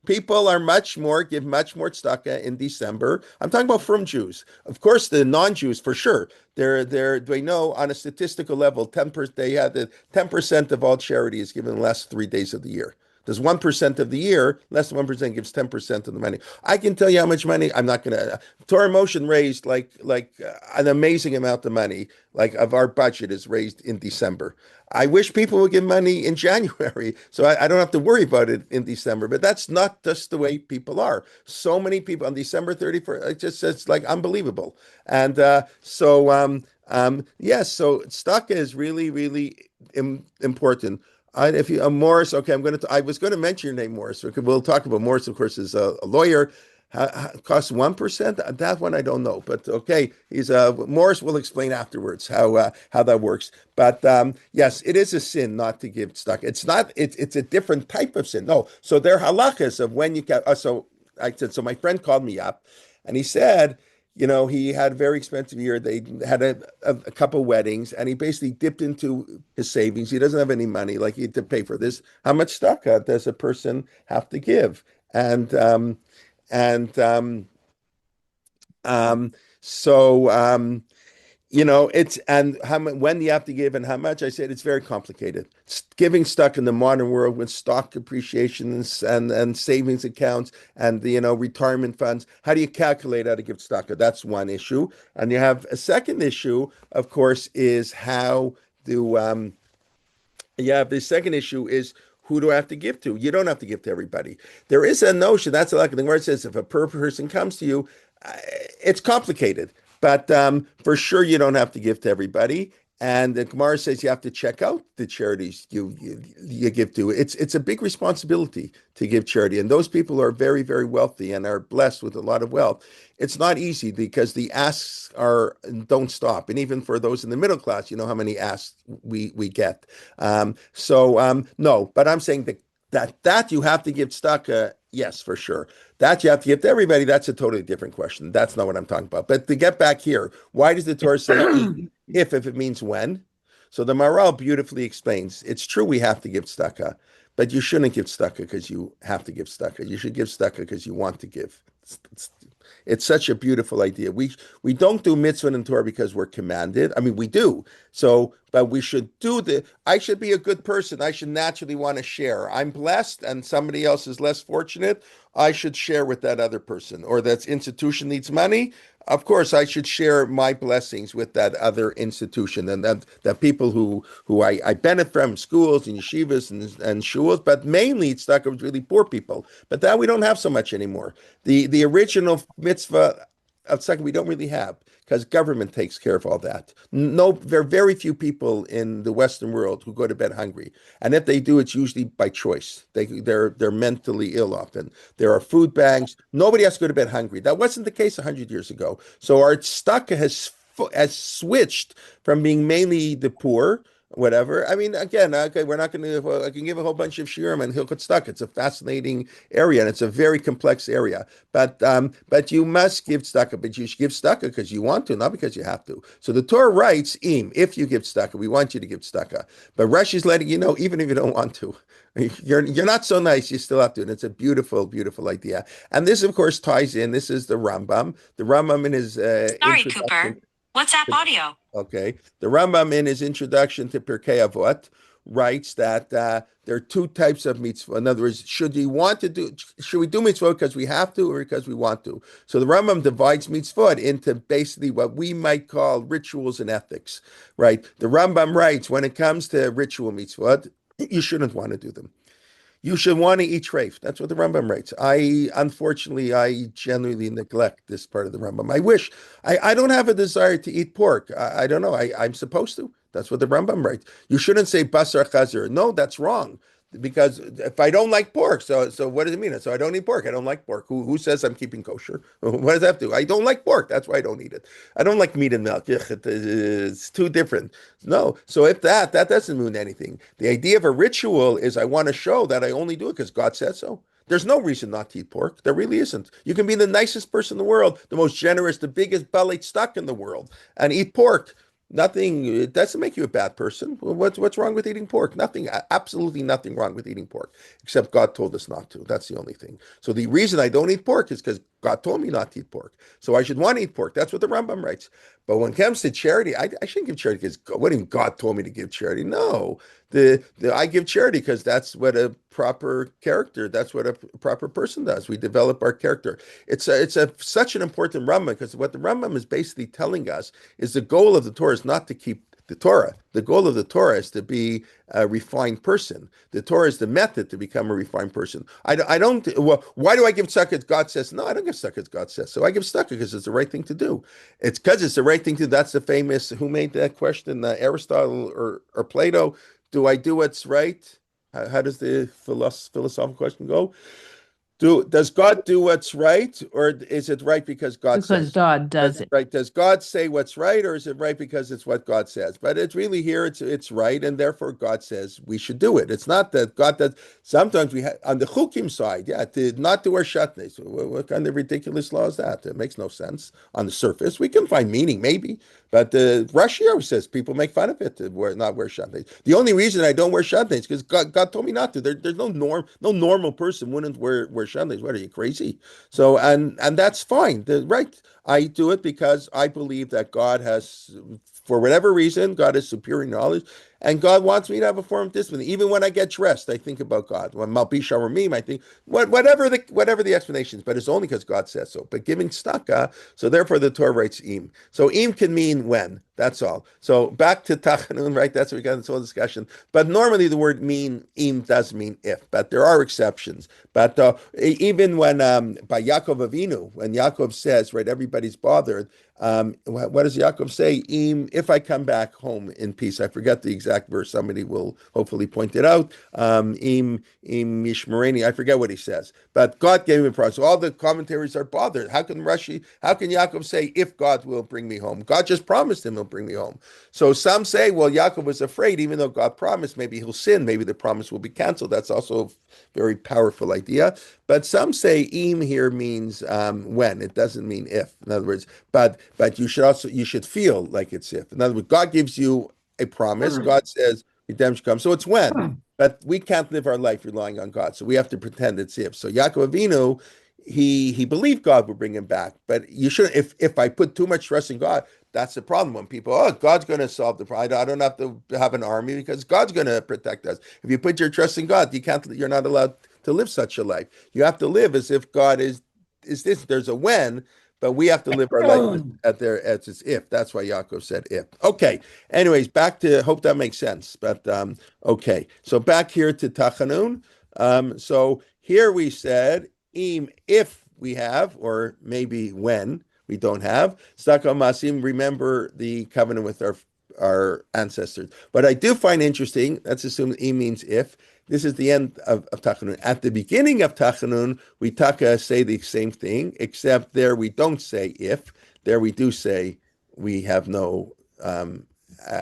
People give much more tzedakah in December. I'm talking about from Jews. Of course, the non-Jews for sure. They know on a statistical level, 10%. They have the 10% of all charity is given in the last 3 days of the year. There's 1% of the year, less than 1% gives 10% of the money. I can tell you how much money. I'm not going to. Torah Motion raised like an amazing amount of money, like of our budget is raised in December. I wish people would give money in January, so I don't have to worry about it in December. But that's not just the way people are. So many people on December 31st, it's like unbelievable. And so so tzedakah is really, really important. If you Morris, okay, I was going to mention your name, Morris. We'll talk about Morris. Of course, is a lawyer. Costs 1%. That one I don't know, but okay, he's Morris will explain afterwards how that works. But yes, it is a sin not to give tzedakah. It's not. It's a different type of sin. No, so there are halachas of when you can. So I said. So my friend called me up, and he said, he had a very expensive year. They had a couple weddings, and he basically dipped into his savings. He doesn't have any money, like he had to pay for this. How much tzedakah does a person have to give? So it's and when you have to give and how much. I said it's very complicated. Giving stuck in the modern world with stock appreciations and savings accounts and retirement funds. How do you calculate how to give stuck? That's one issue. And you have a second issue, of course, is how do the second issue is who do I have to give to? You don't have to give to everybody. There is a notion, that's like the thing where it says if a poor person comes to you, it's complicated. But for sure, you don't have to give to everybody. And the Gemara says you have to check out the charities you give to. It's a big responsibility to give charity. And those people are very, very wealthy and are blessed with a lot of wealth. It's not easy because the asks don't stop. And even for those in the middle class, you know how many asks we get. No, but I'm saying that you have to give tzedakah, yes, for sure. That you have to give to everybody, that's a totally different question. That's not what I'm talking about. But to get back here, why does the Torah say if it means when? So the Maharal beautifully explains, it's true we have to give tzedakah, but you shouldn't give tzedakah because you have to give tzedakah. You should give tzedakah because you want to give. It's such a beautiful idea. We don't do mitzvah in Torah because we're commanded. I mean, we do. But we should I should be a good person. I should naturally want to share. I'm blessed and somebody else is less fortunate. I should share with that other person. Or that institution needs money. Of course, I should share my blessings with that other institution and that people who I benefit from, schools and yeshivas and shuls, but mainly it's stuck with really poor people. But that we don't have so much anymore. The original mitzvah of second we don't really have because government takes care of all that. No, there are very few people in the Western world who go to bed hungry, and if they do, it's usually by choice. They're mentally ill often. There are food banks. Nobody has to go to bed hungry. That wasn't the case 100 years ago. So our tzedakah has switched from being mainly the poor. Whatever. I mean, again, okay, we're not going to. I can give a whole bunch of shiurim and Hilchot Tzedakah. It's a fascinating area and it's a very complex area. But you must give tzedakah. But you should give tzedakah because you want to, not because you have to. So the Torah writes, if you give tzedakah, we want you to give tzedakah. But Rashi's letting you know, even if you don't want to, you're not so nice. You still have to, and it's a beautiful, beautiful idea. And this, of course, ties in. This is the Rambam. The Rambam in his sorry, Cooper. WhatsApp audio. Okay. The Rambam in his introduction to Pirkei Avot writes that there are two types of mitzvah. In other words, should we do mitzvah because we have to or because we want to? So the Rambam divides mitzvah into basically what we might call rituals and ethics, right? The Rambam writes, when it comes to ritual mitzvah, you shouldn't want to do them. You should want to eat treif. That's what the Rambam writes. Unfortunately, I generally neglect this part of the Rambam. I wish. I don't have a desire to eat pork. I don't know. I'm supposed to. That's what the Rambam writes. You shouldn't say basar chazir. No, that's wrong. Because if I don't like pork, so what does it mean? So I don't eat pork. I don't like pork. Who says I'm keeping kosher? What does that have to do? I don't like pork. That's why I don't eat it. I don't like meat and milk. It's too different. No. So if that doesn't mean anything. The idea of a ritual is I want to show that I only do it because God said so. There's no reason not to eat pork. There really isn't. You can be the nicest person in the world, the most generous, the biggest balit stuck in the world, and eat pork. Nothing, it doesn't make you a bad person. What's wrong with eating pork? Nothing, absolutely nothing wrong with eating pork, except God told us not to. That's the only thing. So the reason I don't eat pork is because God told me not to eat pork. So I should want to eat pork. That's what the Rambam writes. But when it comes to charity, I shouldn't give charity because what do you mean God told me to give charity? No, I give charity because that's what a proper character, that's what a proper person does. We develop our character. It's such an important Rambam because what the Rambam is basically telling us is the goal of the Torah is not to keep the Torah. The goal of the Torah is to be a refined person. The Torah is the method to become a refined person. Why do I give tzedakah? God says, no, I don't give tzedakah. God says. So I give tzedakah because it's the right thing to do. It's because it's the right thing to do. That's the famous, who made that question, Aristotle or Plato? Do I do what's right? How does the philosophical question go? Does God do what's right, or is it right because God says? Because God does it. Right? Does God say what's right, or is it right because it's what God says? But it's really here, it's right, and therefore God says we should do it. It's not that God does. Sometimes we have on the chukim side, not to wear shatnez. What kind of ridiculous law is that? It makes no sense on the surface. We can find meaning, maybe. But Rashi always says people make fun of it to not wear shatnez. The only reason I don't wear shatnez is because God told me not to. There's no normal person wouldn't wear Sundays. What are you, crazy? So, and that's fine. Right. I do it because I believe that God has, for whatever reason, God has superior knowledge, and God wants me to have a form of discipline. Even when I get dressed, I think about God. When Malbisha or Meme, I think whatever the explanations, but it's only because God says so. But giving tzedakah, so therefore the Torah writes im. So im can mean when. That's all. So back to Tachanun, right? That's what we got in this whole discussion. But normally the word im does mean if, but there are exceptions. But even when by Yaakov Avinu, when Yaakov says, right, everybody's bothered. What does Yaakov say? If I come back home in peace. I forget the exact verse. Somebody will hopefully point it out. Mishmareni. I forget what he says. But God gave him a promise. So all the commentaries are bothered. How can Yaakov say, if God will bring me home? God just promised him he'll bring me home. So some say, well, Yaakov was afraid, even though God promised, maybe he'll sin. Maybe the promise will be canceled. That's also a very powerful idea. But some say im here means when. It doesn't mean if. In other words, but you should feel like it's if. In other words, God gives you a promise. God says redemption comes. So it's when. But we can't live our life relying on God. So we have to pretend it's if. So Yaakov Avinu, he believed God would bring him back. But you shouldn't, if I put too much trust in God, that's the problem. When people, God's going to solve the problem. I don't have to have an army because God's going to protect us. If you put your trust in God, you're not allowed to live such a life. You have to live as if God is this. There's a when, but we have to live our life as if. That's why Yaakov said if. Okay. Anyways, back to, hope that makes sense. But okay. So back here to Tachanun. So here we said if we have, or maybe when we don't have. Tzedakah Masim, remember the covenant with our ancestors. But I do find interesting, let's assume E means if. This is the end of Tachanun. At the beginning of Tachanun, we say the same thing, except there we don't say if. There we do say we have no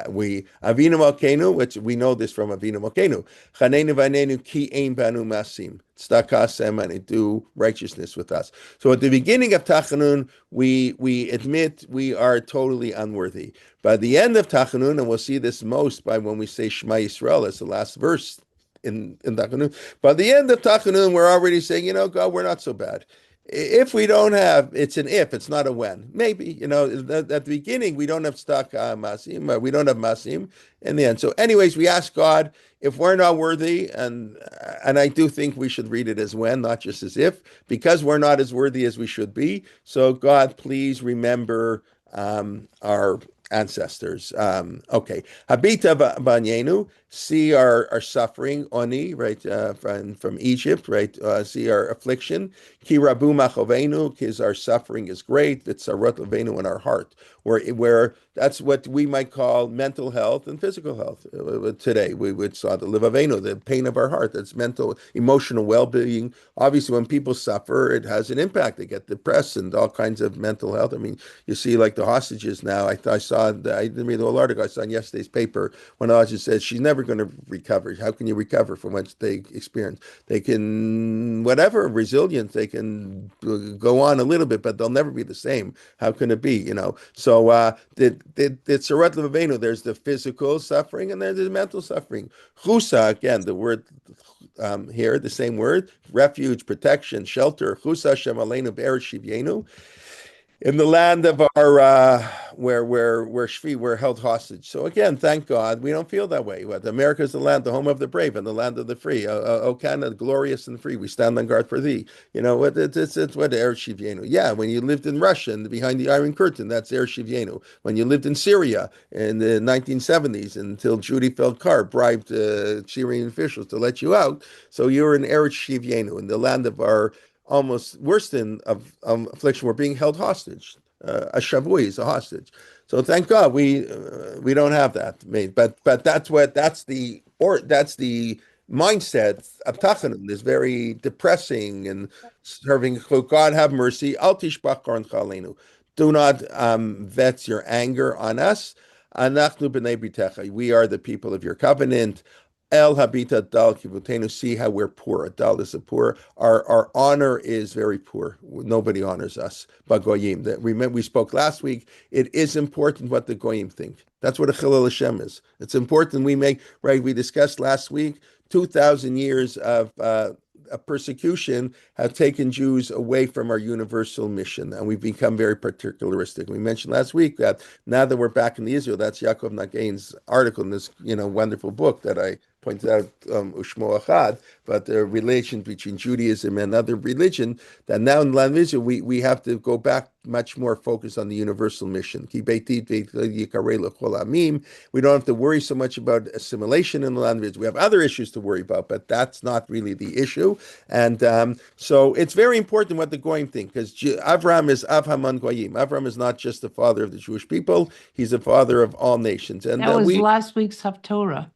we Avinu Malkeinu, which we know this from Avinu Malkeinu. Chanenu v'anenu ki ein banu masim. Tzedakah semani, do righteousness with us. So at the beginning of Tachanun, we admit we are totally unworthy. By the end of Tachanun, and we'll see this most by when we say Shema Yisrael, it's the last verse in Tachanun. By the end of Tachanun, we're already saying, God, we're not so bad. If we don't have, it's an if, it's not a when. Maybe, at the beginning, we don't have tzedakah masim, we don't have masim in the end. So anyways, we ask God, if we're not worthy, and I do think we should read it as when, not just as if, because we're not as worthy as we should be. So God, please remember our ancestors. Okay. Habita banyenu, see our suffering, oni, right, from Egypt, right, see our affliction. Ki rabu machovenu, because our suffering is great. V'tzarot levenu in our heart, where that's what we might call mental health and physical health. Today, we would saw the livavenu, the pain of our heart. That's mental, emotional well-being. Obviously, when people suffer, it has an impact. They get depressed and all kinds of mental health. I mean, you see, like the hostages now. I didn't read the whole article. I saw in yesterday's paper when the hostage said she's never going to recover. How can you recover from what they experience? They can, whatever, resilience. They can go on a little bit, but they'll never be the same. How can it be? So the Tzarat Levavenu, there's the physical suffering and there's the mental suffering. Chusa, again, the word here, the same word, refuge, protection, shelter. Chusa Shem Aleinu Be'eretz Shivyenu. In the land of our, where we're held hostage. So again, thank God, we don't feel that way. America is the land, the home of the brave, and the land of the free. O Canada, glorious and free, we stand on guard for thee. It's what Eretz Shivyenu. Yeah, when you lived in Russia and behind the Iron Curtain, that's Eretz Shivyenu. When you lived in Syria in the 1970s until Judy Feldkar bribed Syrian officials to let you out, so you're in Eretz Shivyenu, in the land of our almost worse than affliction, we're being held hostage. A shavui is a hostage. So thank God we don't have that. But that's the mindset of Tachanun is very depressing and serving. God have mercy. Al tishbach karon chalenu. Do not vet your anger on us. Anachnu b'nei britecha. We are the people of your covenant. El habita dal kivutenu, see how we're poor. Dal is a poor. Our honor is very poor. Nobody honors us. Bagoyim. Remember, we spoke last week. It is important what the goyim think. That's what a chilul Hashem is. It's important we discussed last week, 2,000 years of persecution have taken Jews away from our universal mission, and we've become very particularistic. We mentioned last week that now that we're back in Israel, that's Yaakov Nagain's article in this, wonderful book that I pointed out, Ushmo Achad, but the relation between Judaism and other religion, that now in the land of Israel, we have to go back much more focused on the universal mission. We don't have to worry so much about assimilation in the land of Israel. We have other issues to worry about, but that's not really the issue. And so it's very important what the Goyim think, because Avram is Av Haman Goyim. Avram is not just the father of the Jewish people, he's the father of all nations. And that was last week's Haftorah.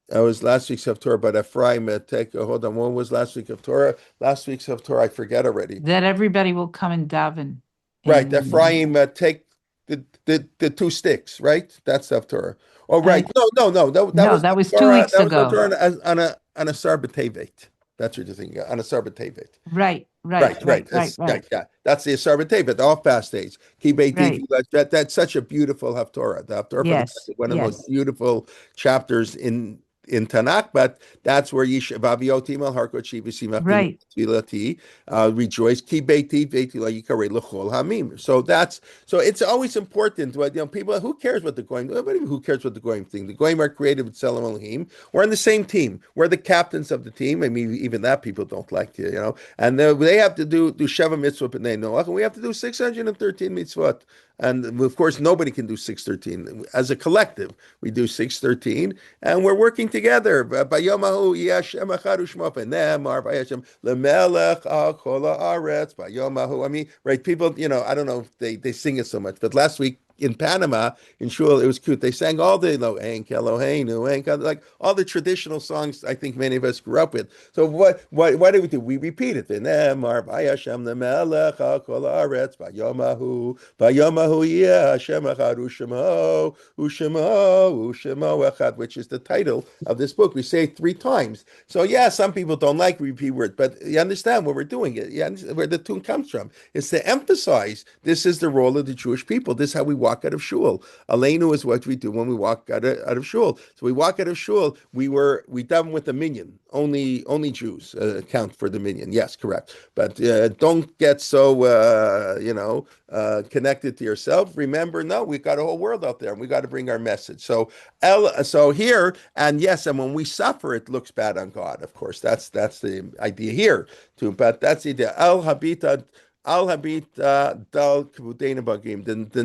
That was last week's Haftorah, but Ephraim, hold on, what was last week's Haftorah? Last week's Haftorah, I forget already. That everybody will come and daven. Right, Ephraim, take the two sticks, right? That's Haftorah. Oh, right. No. That was 2 weeks ago. That was on a Sarbatevet. That's what you're thinking of, on a Sarbatevet. Right. Yeah, that's the Sarbatevet, the off-fast days. That's such a beautiful Haftorah. The Haftorah, one of the most beautiful chapters in Tanakh, but that's where Yishav rejoice. So it's always important. People, who cares what the Goyim? Nobody who cares what the Goyim think. The Goyim are created with Tselem Elohim. We're on the same team. We're the captains of the team. I mean, even that people don't like, And they have to do Sheva Mitzvot B'nai Noach, and we have to do 613 mitzvot. And of course, nobody can do 613. As a collective, we do 613, and we're working together. I mean, right? People, I don't know if they sing it so much, but last week in Panama, in Shul, it was cute. They sang all the like all the traditional songs I think many of us grew up with. So what do we do? We repeat it. Which is the title of this book. We say it 3 times. So yeah, some people don't like repeat words, but you understand what we're doing. You understand where the tune comes from. It's to emphasize this is the role of the Jewish people. This is how we walk out of shul. Aleinu is what we do when we walk out of shul. So we walk out of shul. We daven with the minyan. Only Jews count for the minyan. Yes, correct. But don't get so connected to yourself. Remember, no, we've got a whole world out there, and we got to bring our message. So here, and yes, and when we suffer, it looks bad on God. Of course, that's the idea here too. But that's the idea. The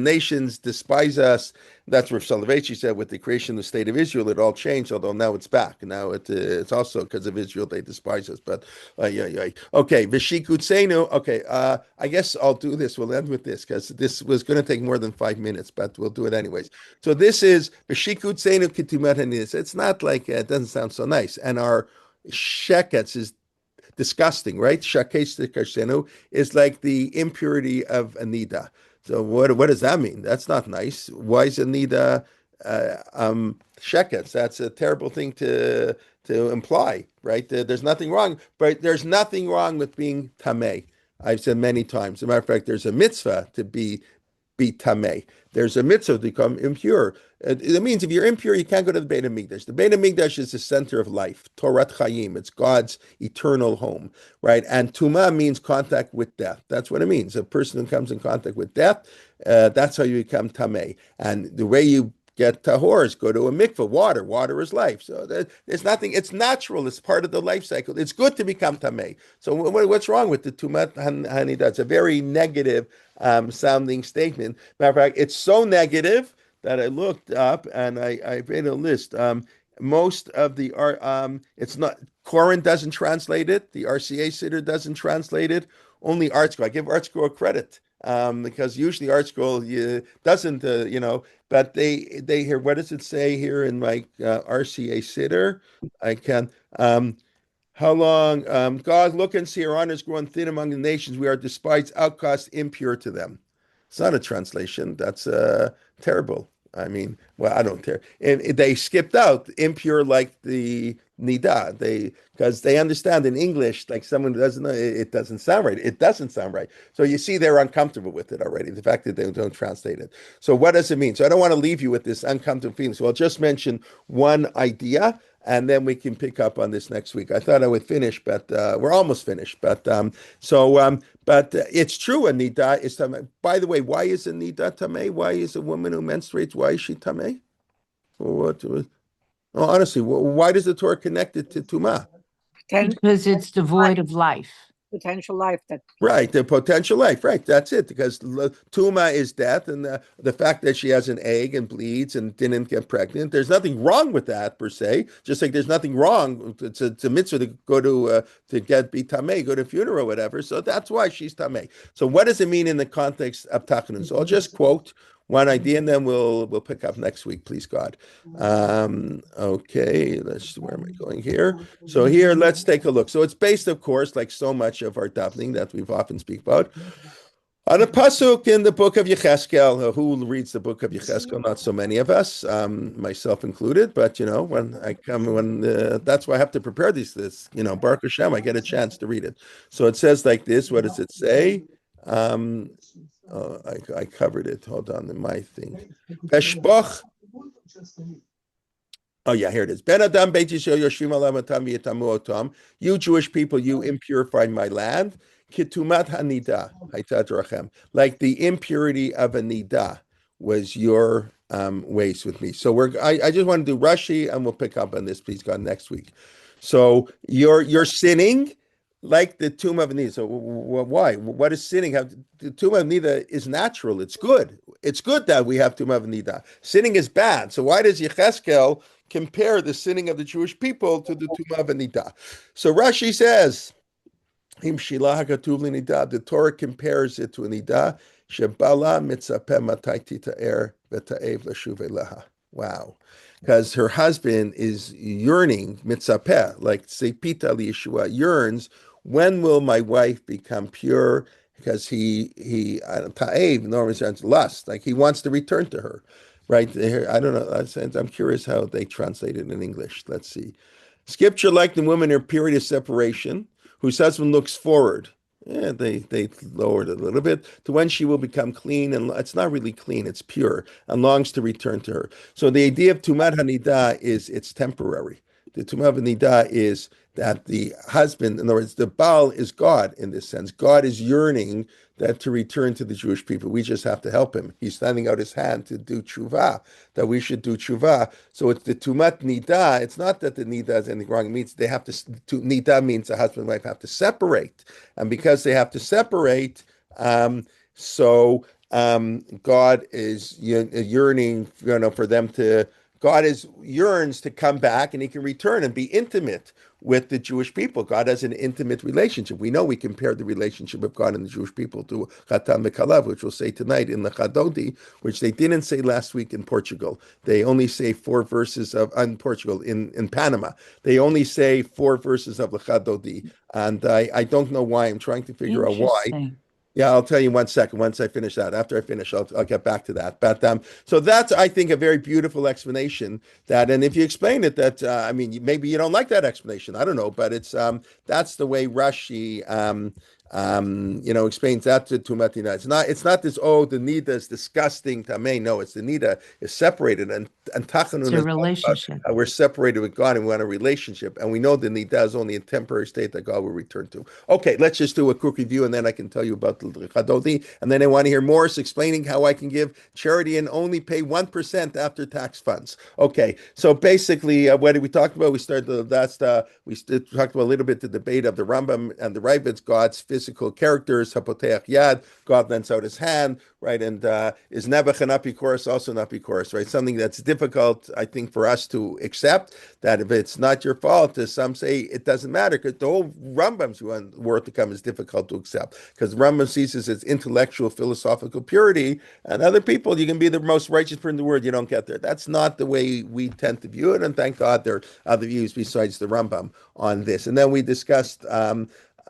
nations despise us. That's what Soloveitchik said with the creation of the state of Israel. It all changed, although now it's back. Now it's also because of Israel they despise us. But okay, Vishikutsenu. Okay, I guess I'll do this. We'll end with this because this was going to take more than 5 minutes, but we'll do it anyways. So this is Vishikutsenu Kitumat Hanis. It's not like it doesn't sound so nice, and our shekets is disgusting, right? Shakes Kashenu is like the impurity of Anida. So what does that mean? That's not nice. Why is Anida shekets? That's a terrible thing to imply, right? There's nothing wrong, but there's nothing wrong with being tameh. I've said many times. As a matter of fact, there's a mitzvah to be tameh. There's a mitzvah to become impure. It means if you're impure, you can't go to the Beit HaMikdash. The Beit HaMikdash is the center of life. Torat Chaim. It's God's eternal home, right? And Tumah means contact with death. That's what it means. A person who comes in contact with death, that's how you become tameh. And the way you get tahor is go to a mikveh. Water is life. So there's nothing. It's natural. It's part of the life cycle. It's good to become tameh. So what's wrong with the Tumat Hanidah? It's a very negative sounding statement. Matter of fact, it's so negative that I looked up and I made a list. Most of the it's not Koran doesn't translate it. The RCA Siddur doesn't translate it. Only ArtScroll. I give ArtScroll credit because usually ArtScroll doesn't, But they hear. What does it say here in my RCA Siddur? I can. How long? God, look and see, our honors grown thin among the nations. We are despised, outcasts, impure to them. It's not a translation. That's terrible. I mean, well, I don't care. And they skipped out impure like the nida. Because they understand in English, like someone who doesn't know, it doesn't sound right. It doesn't sound right. So you see, they're uncomfortable with it already. The fact that they don't translate it. So what does it mean? So I don't want to leave you with this uncomfortable feeling. So I'll just mention one idea. and then we can pick up on this next week. I thought I would finish, but we're almost finished. But it's true. A nida is tamei. By the way, why is a nida tamei? Why is a woman who menstruates? Why is she tamei? What? Well, honestly, why does the Torah connect it to tuma? Because it's devoid of life. Potential life. Right, the potential life. Right, that's it. Because tuma is death, and the fact that she has an egg and bleeds and didn't get pregnant, there's nothing wrong with that per se. Just like there's nothing wrong. It's a mitzvah to go to be tamei, go to a funeral or whatever. So that's why she's tamei. So what does it mean in the context of Tachanun? So I'll just quote one idea, and then we'll pick up next week, please God. Okay, where am I going here? So here, let's take a look. So it's based, of course, like so much of our davening that we've often speak about, on a pasuk in the book of Yecheskel. Who reads the book of Yecheskel? Not so many of us, myself included. But that's why I have to prepare this. Baruch Hashem, I get a chance to read it. So it says like this. What does it say? I covered it. Hold on, in my thing. Peshboch. Oh yeah, here it is. Ben Adam Beit Yisrael Yoshim Alam Atam Yitamu Otam. You Jewish people, you impurified my land. Kitumat Hanida Haitadrachem. Like the impurity of a nida was your ways with me. So I just want to do Rashi, and we'll pick up on this, please God, next week. So you're sinning like the tomb of Nida. So why? What is sinning? The tomb of Nida is natural. It's good. It's good that we have tomb of Nida. Sinning is bad. So why does Yecheskel compare the sinning of the Jewish people to the tomb of Nida? So Rashi says, the Torah compares it to a Nida. Shebala mitzapeh matai tita'er v'ta'ev l'shuv eleha. Wow. Because her husband is yearning, mitzapeh, like Sepita li Yeshua, yearns, when will my wife become pure? Because ta'ev normally sounds lust, like he wants to return to her, right? I don't know. I'm curious how they translate it in English. Let's see. Scripture, like the woman in her period of separation, whose husband looks forward. Yeah, they lowered it a little bit to when she will become clean, and it's not really clean; it's pure, and longs to return to her. So the idea of tumat hanida is it's temporary. The tumat hanida is that the husband, in other words, the Baal is God in this sense. God is yearning that to return to the Jewish people. We just have to help him. He's standing out his hand to do tshuva, that we should do tshuva. So it's the tumat nida. It's not that the nida is anything wrong. It means they have to nida means the husband and wife have to separate. And because they have to separate, God is yearning, for them to, yearns to come back, and he can return and be intimate with the Jewish people. God has an intimate relationship. We know we compare the relationship of God and the Jewish people to Chatan Mekalav, which we'll say tonight in the Chadodi, which they didn't say last week in Portugal. They only say 4 verses in Portugal, in Panama. They only say 4 verses of the Chadodi. And I don't know why. I'm trying to figure out why. Yeah, I'll tell you 1 second. Once I finish that, after I finish, I'll get back to that. But so that's, I think, a very beautiful explanation. And if you explain it, that maybe you don't like that explanation. I don't know, but it's that's the way Rashi explains that to Tumat Nida. It's not this, the Nida is disgusting tamei. No, it's the Nida is separated, and Tachanun is a relationship. We're separated with God and we want a relationship, and we know the Nida is only a temporary state that God will return to. Okay, let's just do a quick review, and then I can tell you about the Chadodi, and then I want to hear Morris explaining how I can give charity and only pay 1% after tax funds. Okay, so basically, what did we talk about? We talked about a little bit the debate of the Rambam and the Rabbis, God's physical characters, Hapoteach Yad, God lends out his hand, right? And is Nebuch an Apikoros also an Apikoros, right? Something that's difficult, I think, for us to accept, that if it's not your fault, as some say, it doesn't matter, because the whole Rambam's word to come is difficult to accept, because Rambam sees this as intellectual, philosophical purity, and other people, you can be the most righteous person in the world, you don't get there. That's not the way we tend to view it, and thank God there are other views besides the Rambam on this. And then we discussed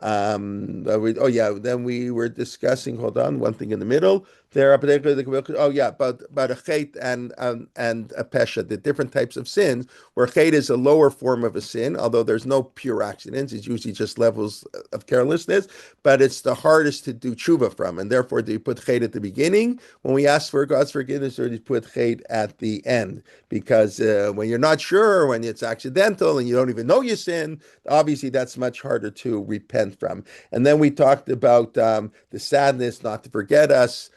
then we were discussing, hold on, one thing in the middle, There are particularly, oh yeah, about a chait and a pesha, the different types of sins, where chait is a lower form of a sin, although there's no pure accidents. It's usually just levels of carelessness, but it's the hardest to do tshuva from, and therefore do you put chait at the beginning when we ask for God's forgiveness, or do you put chait at the end? Because when you're not sure, when it's accidental and you don't even know you sin, obviously that's much harder to repent from. And then we talked about the sadness not to forget us.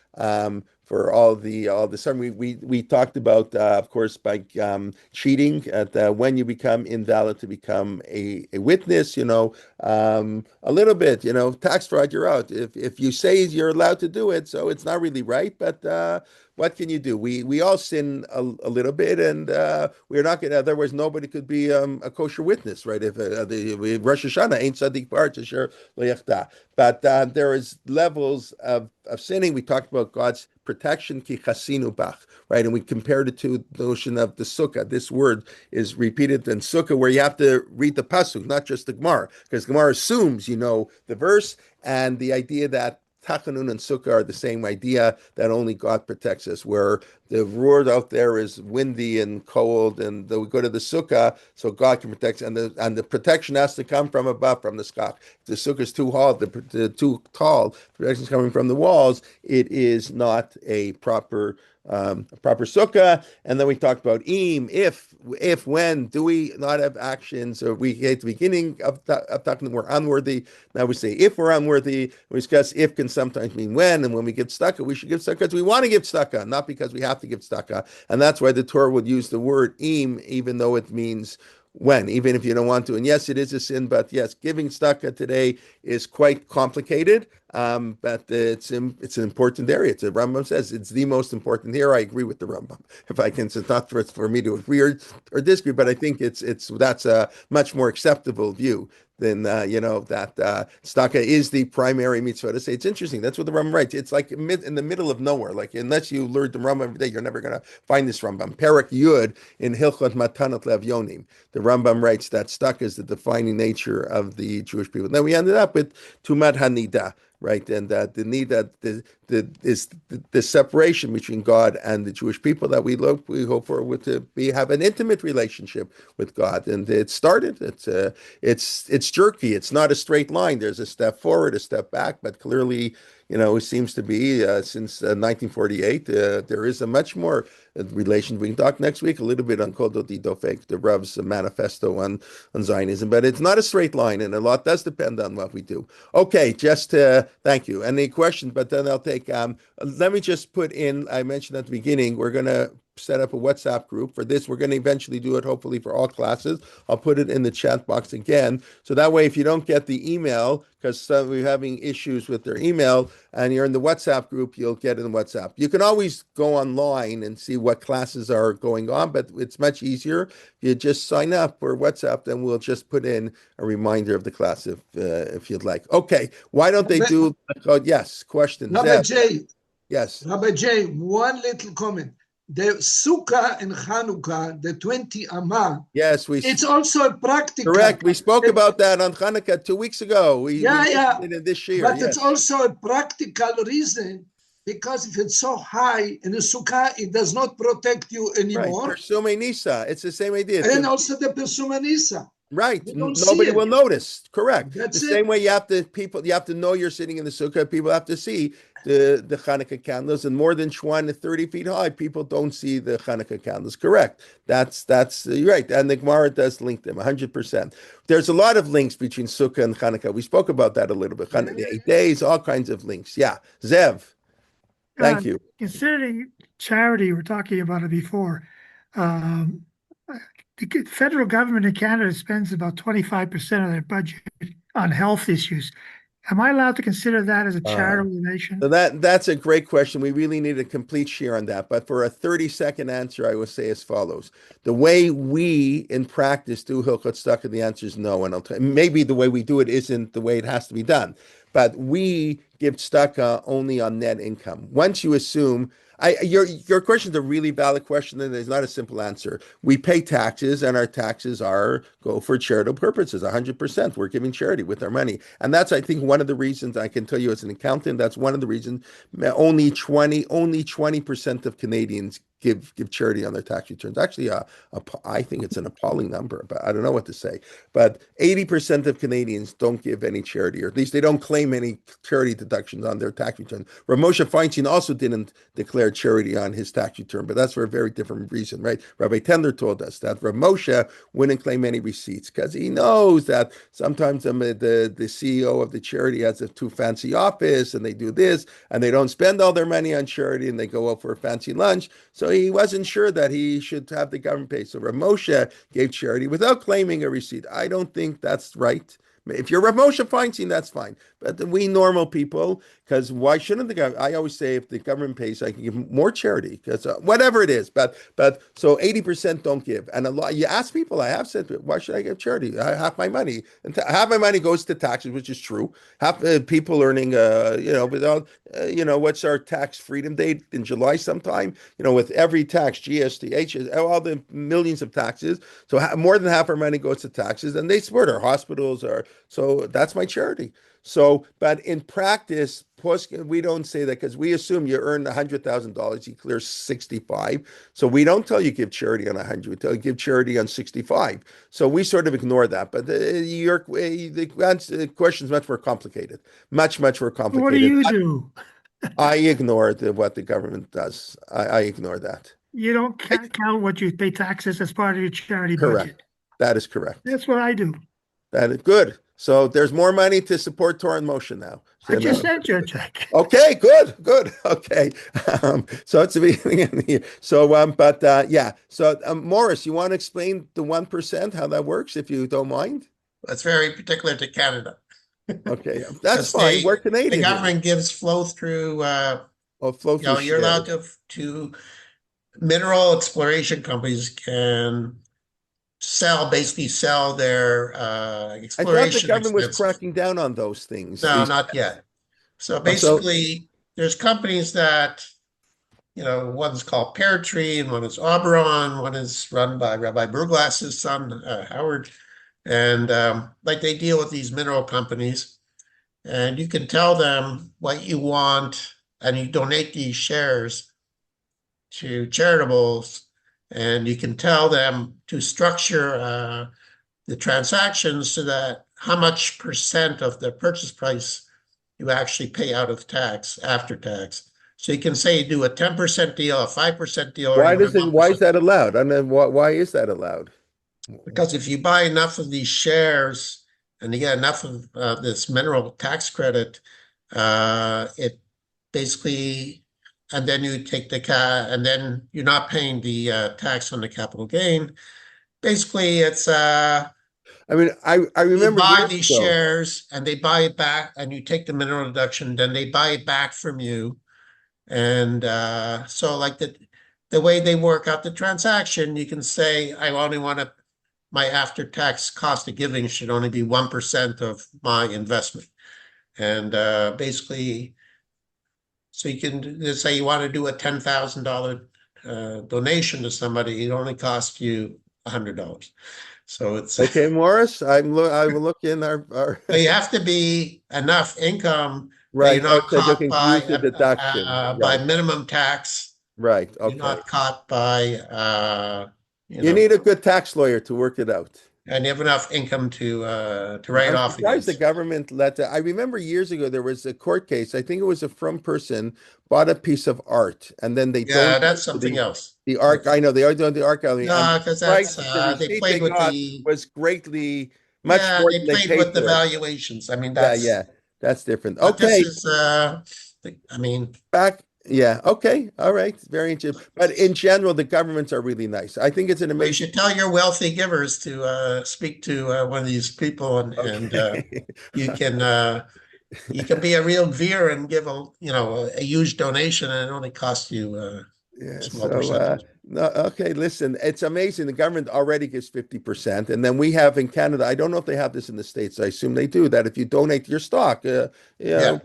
For all the summer, we talked about, of course, by cheating at when you become invalid to become a witness. A little bit. Tax fraud, you're out. If you say you're allowed to do it, so it's not really right. But what can you do? We all sin a little bit, and we're not going. Otherwise, nobody could be a kosher witness, right? If the Rosh Hashanah ain't tzaddik bar t'sher lo yachta. But there is levels of sinning. We talked about God's protection, ki chasinu bach, right? And we compared it to the notion of the sukkah. This word is repeated in sukkah, where you have to read the pasuk, not just the Gemara, because Gemara assumes you know the verse, and the idea that Tachanun and Sukkah are the same idea, that only God protects us, where the world out there is windy and cold, and we go to the Sukkah so God can protect us, and the protection has to come from above, from the skach. If the Sukkah is too tall, protection is coming from the walls, it is not a proper sukkah. And then we talked about if, when, do we not have actions, or we at the beginning of talking we're unworthy. Now we say if we're unworthy. We discuss if can sometimes mean when, and when we give tzedakah, we should give tzedakah because we want to give tzedakah, not because we have to give tzedakah. And that's why the Torah would use the word even though it means when, even if you don't want to. And yes, it is a sin, but yes, giving tzedakah today is quite complicated. But it's an important area. The Rambam says it's the most important here. I agree with the Rambam. If I can, it's not for me to agree or disagree, but I think that's a much more acceptable view than that tzedakah is the primary mitzvah to say. It's interesting. That's what the Rambam writes. It's like in the middle of nowhere. Like unless you learn the Rambam every day, you're never going to find this Rambam. Perak Yud in Hilchot Matanat Levyonim. The Rambam writes that tzedakah is the defining nature of the Jewish people. Then we ended up with Tumat Hanida. Right, and that the need that the separation between God and the Jewish people that we hope for have an intimate relationship with God, and it started. It's jerky. It's not a straight line. There's a step forward, a step back, but clearly, it seems to be since 1948 there is a much more relation. We can talk next week a little bit on Kol Doti Dofek, the Rav's manifesto on Zionism, but it's not a straight line, and a lot does depend on what we do. Okay, just thank you. Any questions? But then I'll take. Let me just put in. I mentioned at the beginning we're going to set up a WhatsApp group for this. We're going to eventually do it, hopefully, for all classes. I'll put it in the chat box again. So that way, if you don't get the email, because we're having issues with their email, and you're in the WhatsApp group, you'll get it in WhatsApp. You can always go online and see what classes are going on, but it's much easier if you just sign up for WhatsApp, then we'll just put in a reminder of the class if you'd like. Okay, why don't they do, yes, questions. Rabbi J. Yes. Rabbi J, one little comment. The Sukkah and Hanukkah, the 20 Amah, yes, it's also a practical. Correct. We spoke about that on Hanukkah 2 weeks ago. We did it this year. But yes. It's also a practical reason, because if it's so high in the Sukkah, it does not protect you anymore. Right. Persume Nisa. It's the same idea. And also the Persume Nisa. Right. Nobody will notice. Correct. That's the same way you have to know you're sitting in the sukkah. People have to see the Hanukkah candles, and more than 20 to 30 feet high, people don't see the Hanukkah candles. Correct. That's right. And the Gemara does link them 100%. There's a lot of links between sukkah and Hanukkah. We spoke about that a little bit. Hanukkah, 8 days, all kinds of links. Yeah. Zev. Thank you. Considering charity, we're talking about it before. The federal government in Canada spends about 25% of their budget on health issues. Am I allowed to consider that as a charitable donation? So that's a great question. We really need a complete share on that. But for a 30-second answer, I will say as follows. The way we, in practice, do Hilchot Tzedakah, the answer is no. And maybe the way we do it isn't the way it has to be done. But we give tzedakah only on net income. Once you assume, Your question is a really valid question, and there's not a simple answer. We pay taxes, and our taxes go for charitable purposes. 100%, we're giving charity with our money, and that's, I think, one of the reasons. I can tell you as an accountant, that's one of the reasons. Only 20% of Canadians give charity on their tax returns. Actually, I think it's an appalling number, but I don't know what to say. But 80% of Canadians don't give any charity, or at least they don't claim any charity deductions on their tax return. Moshe Feinstein also didn't declare charity on his tax return, but that's for a very different reason, right? Rabbi Tender told us that Moshe wouldn't claim any receipts because he knows that sometimes the CEO of the charity has a too fancy office, and they do this, and they don't spend all their money on charity, and they go out for a fancy lunch. So he wasn't sure that he should have the government pay. So Rav Moshe gave charity without claiming a receipt. I don't think that's right. If you're Rav Moshe Feinstein, that's fine. But we normal people, because why shouldn't the government? I always say if the government pays, I can give more charity, because whatever it is. But so 80% don't give, and a lot. You ask people, I have said, why should I give charity? Half my money, and half my money goes to taxes, which is true. Half people earning, without, what's our tax freedom date in July sometime? With every tax, GST, all the millions of taxes. So more than half our money goes to taxes, and they support our hospitals. So that's my charity. So, but in practice, we don't say that because we assume you earn $100,000, you clear 65. So we don't tell you give charity on 100. We tell you give charity on 65. So we sort of ignore that. But the question is much more complicated. Much more complicated. What do you do? I ignore what the government does. I ignore that. You don't count what you pay taxes as part of your charity budget. Correct. That is correct. That's what I do. That is good. So there's more money to support Torah in Motion now. I just sent you a check. Okay, good. Okay. So it's the beginning of the year. So, yeah. So, Morris, you want to explain the 1%, how that works, if you don't mind? That's very particular to Canada. Okay, that's fine. We're Canadian. The government gives flow through. You're allowed to mineral exploration companies can basically sell their exploration. I thought the government was cracking down on those things. No, not yet. So basically, there's companies that, one's called Pear Tree, and one is Oberon, one is run by Rabbi Burglass's son, Howard. And they deal with these mineral companies, and you can tell them what you want, and you donate these shares to charitables. And you can tell them to structure the transactions so that how much % of the purchase price you actually pay out of tax, after tax. So you can say you do a 10% deal, a 5% deal. Why is that allowed? I mean, why is that allowed? Because if you buy enough of these shares and you get enough of this mineral tax credit, it basically... And then you take and then you're not paying the tax on the capital gain. Basically, it's I remember you buy these shares and they buy it back, and you take the mineral deduction, then they buy it back from you. And so like the way they work out the transaction, you can say, I only want my after-tax cost of giving should only be 1% of my investment. And basically, so you can say you want to do a $10,000 donation to somebody, it only costs you $100. So it's okay, Morris. I will look in our. So you have to be enough income, right? You're not caught by the deduction by minimum tax, right? Okay. You're not caught by. You need a good tax lawyer to work it out. And you have enough income to write off. Surprised the government let that. I remember years ago there was a court case. I think it was a from person bought a piece of art, and then they that's something else. The art, I know they are doing the art gallery. No, because they played with was greatly much more. They played with the valuations. I mean, that's that's different. Okay, this is, back. Yeah. Okay. All right. Very interesting. But in general, the governments are really nice. I think it's an amazing. You should tell your wealthy givers to speak to one of these people, and you can be a real veer and give a huge donation, and it only costs you small percentage. No, okay, listen, it's amazing. The government already gives 50%. And then we have in Canada, I don't know if they have this in the States, I assume they do, that if you donate your stock, Yeah,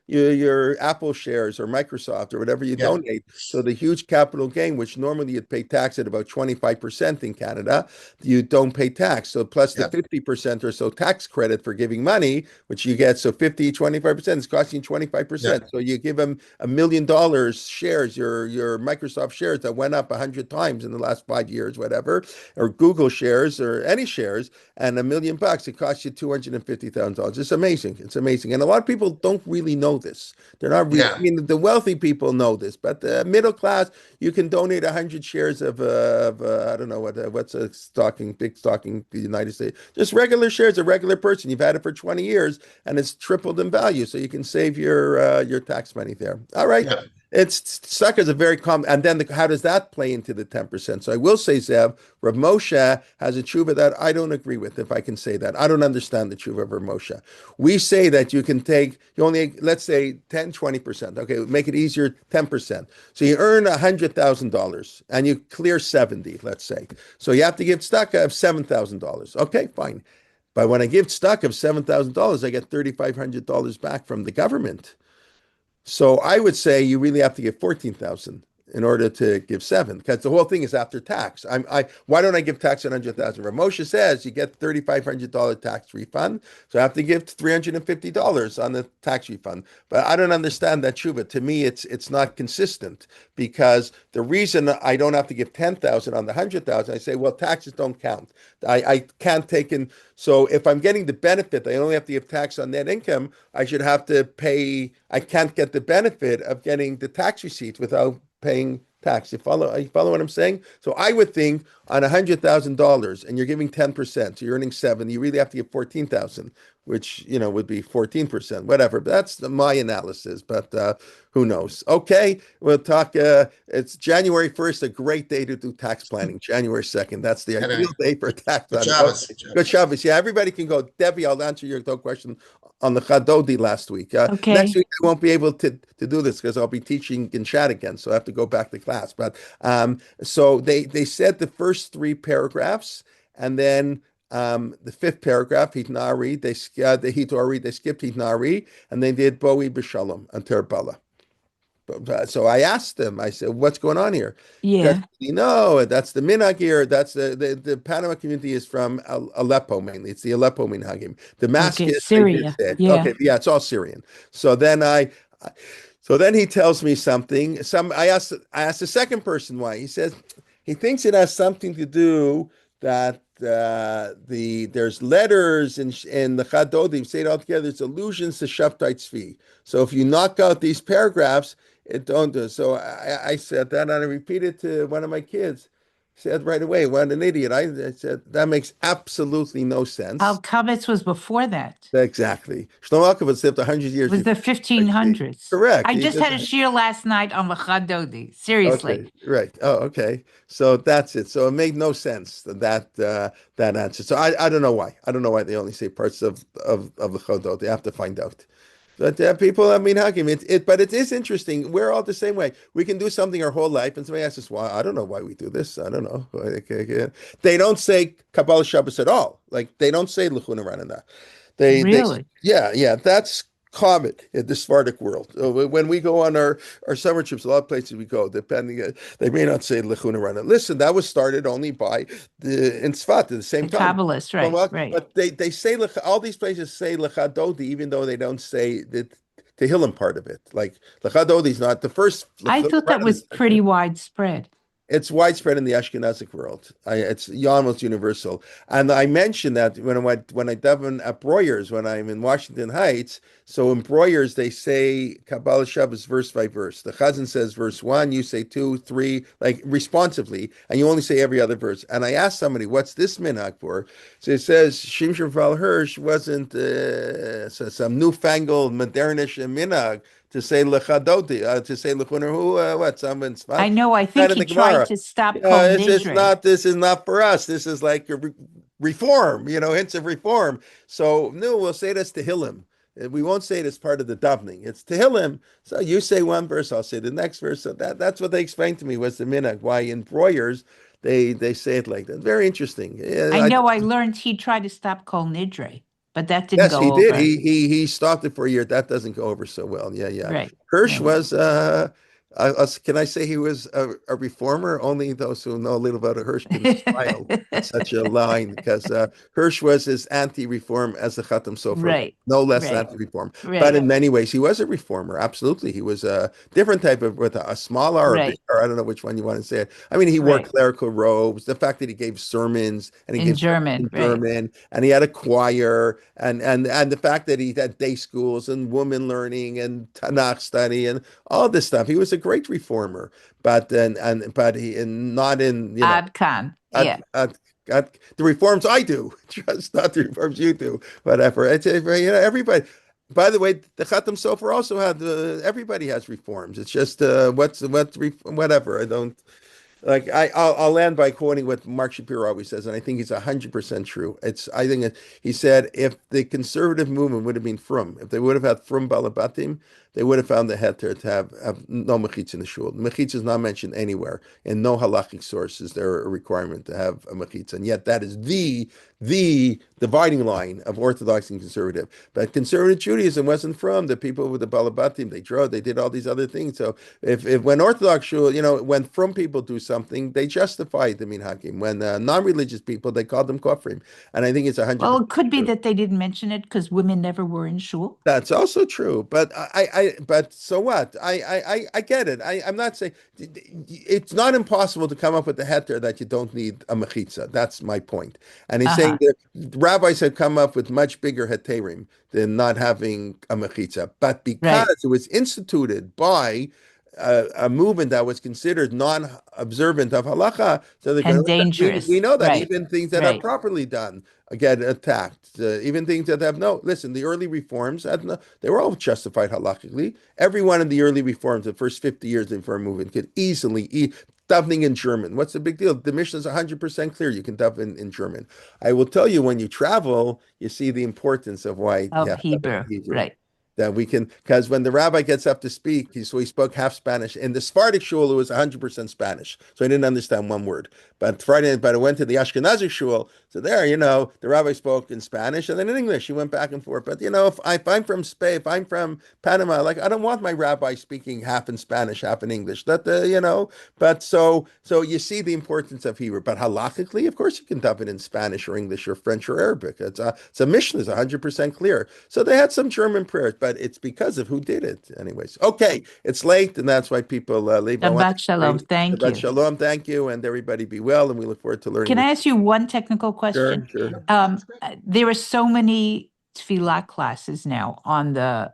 your Apple shares or Microsoft or whatever you yeah, donate, so the huge capital gain, which normally you'd pay tax at about 25% in Canada, you don't pay tax. So plus the yeah, 50% or so tax credit for giving money, which you get, so 50, 25% is costing you yeah, 25%. So you give them $1 million shares, your Microsoft shares that went up 100 times in the last 5 years, whatever, or Google shares or any shares, and $1 million, it costs you $250,000. It's amazing. It's amazing. And a lot of people don't really know this. They're not really, I yeah, mean, the wealthy people know this, but the middle class, you can donate 100 shares of I don't know what's a big stocking in the United States. Just regular shares, a regular person. You've had it for 20 years and it's tripled in value. So you can save your tax money there. All right. yeah, It's stock is a very common, and then how does that play into the 10%? So I will say, Zev, Rav Moshe has a tshuva that I don't agree with, if I can say that. I don't understand the tshuva of Rav Moshe. We say that you can take, you only, let's say 10, 20%. Okay, make it easier, 10%. So you earn $100,000 and you clear 70, let's say. So you have to give tzedakah of $7,000. Okay, fine. But when I give tzedakah of $7,000, I get $3,500 back from the government. So I would say you really have to give 14,000 in order to give seven, because the whole thing is after tax. Why don't I give tax on 100,000? Rav Moshe says you get $3,500 tax refund, so I have to give $350 on the tax refund. But I don't understand that tshuva. To me, it's not consistent, because the reason I don't have to give 10,000 on the 100,000, I say, well, taxes don't count. I can't take in. So if I'm getting the benefit, I only have to give tax on net income. I should have to pay. I can't get the benefit of getting the tax receipts without paying tax. You follow what I'm saying? So I would think on $100,000 and you're giving 10%, so you're earning seven, you really have to give 14,000, which would be 14%, whatever. But that's my analysis. But who knows? Okay, we'll talk. It's January 1st, a great day to do tax planning. January 2nd, that's the ideal day for tax good planning. Shabbos. Good Shabbos. Yeah, everybody can go. Debbie, I'll answer your question on the Chadodi last week. Okay. Next week I won't be able to do this because I'll be teaching in chat again, so I have to go back to class. But so they said the first three paragraphs, and then the fifth paragraph, Hitnari, they skipped Hitnari, and they did Bowie B'Shalom and Terbala. So I asked them, I said, what's going on here? Yeah. That's the minhag here. That's the Panama community is from Aleppo mainly. It's the Aleppo minhagim. Damascus, Syria. Yeah. Okay, yeah, it's all Syrian. So then he tells me something. I asked the second person why. He says he thinks it has something to do that there's letters in the Chadodim, say it all together, it's allusions to Shabtai Tzvi. So if you knock out these paragraphs, it don't do. So I said that, and I repeated to one of my kids. Said right away, what an idiot. I said, that makes absolutely no sense. Al Kavetz was before that. Exactly. Shlomo Alkavitz lived 100 years. It was the 1500s. Correct. I just had a shir last night on Lachadodi. Seriously. Okay, right. Oh, okay. So that's it. So it made no sense, that answer. So I don't know why. I don't know why they only say parts of the Chodot. They have to find out. But people, Hakim, but it is interesting. We're all the same way. We can do something our whole life, and somebody asks us why. I don't know why we do this. I don't know. They don't say Kabbalah Shabbos at all. Like they don't say L'chuna Ranana. Really? Yeah. That's common in the Sephardic world. When we go on our summer trips, a lot of places we go, depending, they may not say L'chuna Ranana. Listen, that was started only by in Tzfat at the same time. Kabbalists, right. But they say, all these places say L'chadodi, even though they don't say the Tehillim part of it. Like L'chadodi is not the first. I thought that was pretty widespread. It's widespread in the Ashkenazic world. It's almost universal. And I mentioned that when I daven at Breuer's, when I'm in Washington Heights. So in Breuer's, they say Kabbalah Shabbos verse by verse. The Chazan says verse 1, you say 2, 3, like responsively, and you only say every other verse. And I asked somebody, what's this minhag for? So it says Shimshon Val Hirsch wasn't some newfangled, modernish minhag to say lechadoti, to say lechuner what someone's. I know. I think he tried to stop. This is not for us. This is like a reform, hints of reform. So no, we'll say that's Tehillim. We won't say it as part of the davening. It's Tehillim. So you say one verse, I'll say the next verse. So that's what they explained to me was the minhag. Why in broyers they say it like that. Very interesting. Yeah, I know I learned he tried to stop Kol Nidre, but that didn't yes, go he over. did. He stopped it for a year. That doesn't go over so well. Yeah. Right. Hirsch right. was can I say he was a reformer? Only those who know a little about Hirsch can smile at such a line, because Hirsch was as anti-reform as the Chatam Sofer, Right. no less Right. anti-reform. Right. But in many ways, he was a reformer. Absolutely, he was a different type of, with a small R, or a big R. I don't know which one you want to say it. I mean, he wore Right. clerical robes. The fact that he gave sermons, and he In gave German, sermons in German, and he had a choir, and the fact that he had day schools and woman learning and Tanakh study and all this stuff. He was a great reformer, but but he, and not in, you know, Ad Khan. Yeah. the reforms I do, just not the reforms you do. Whatever. It's, you know, everybody. By the way, the Chatam Sofer also had everybody has reforms. It's just whatever. I don't. Like I'll land by quoting what Mark Shapiro always says, and I think he's 100% true. I think he said, if the conservative movement would have been frum, if they would have had frum balabatim, they would have found the heter to have no mechitz in the shul. Mechitz is not mentioned anywhere, and no halachic source is there a requirement to have a mechitz, and yet that is the dividing line of Orthodox and conservative. But conservative Judaism wasn't from the people with the balabatim. They did all these other things. So if when Orthodox shul, you know, when from people do something, they justify the minhagim. When non-religious people, they call them kofrim. And I think it's 100%. Well, it could be true. that they didn't mention it because women never were in shul. That's also true, but but so what? I get it. I'm not saying it's not impossible to come up with the heter that you don't need a mechitza. That's my point. And he's saying that rabbis have come up with much bigger heterim than not having a mechitza, but because it was instituted by a movement that was considered non-observant of halacha, so they're And dangerous. We know that Right. even things that are properly done get attacked. Even things that have listen, the early reforms they were all justified halachically. Every one of the early reforms, the first 50 years of the reform movement, could easily davening in German. What's the big deal? The mission is 100% clear. You can daven in German. I will tell you, when you travel, you see the importance of why you have Hebrew. Right. That we can, because when the rabbi gets up to speak, he spoke half Spanish. In the Sephardic shul, it was 100% Spanish, so I didn't understand one word. But I went to the Ashkenazi shul, so there, you know, the rabbi spoke in Spanish and then in English. He went back and forth. But you know, if I'm from Spain, if I'm from Panama, like I don't want my rabbi speaking half in Spanish, half in English. That you know, but so you see the importance of Hebrew. But halachically, of course, you can daven in Spanish or English or French or Arabic. It's a Mishnah is 100% clear. So they had some German prayers, but it's because of who did it. Anyways, okay, it's late, and that's why people leave. Shabbat shalom. Thank you. Shabbat shalom. Thank you, and everybody be well, and we look forward to learning. Can I ask you one technical question? Sure. There are so many tefillah classes now on the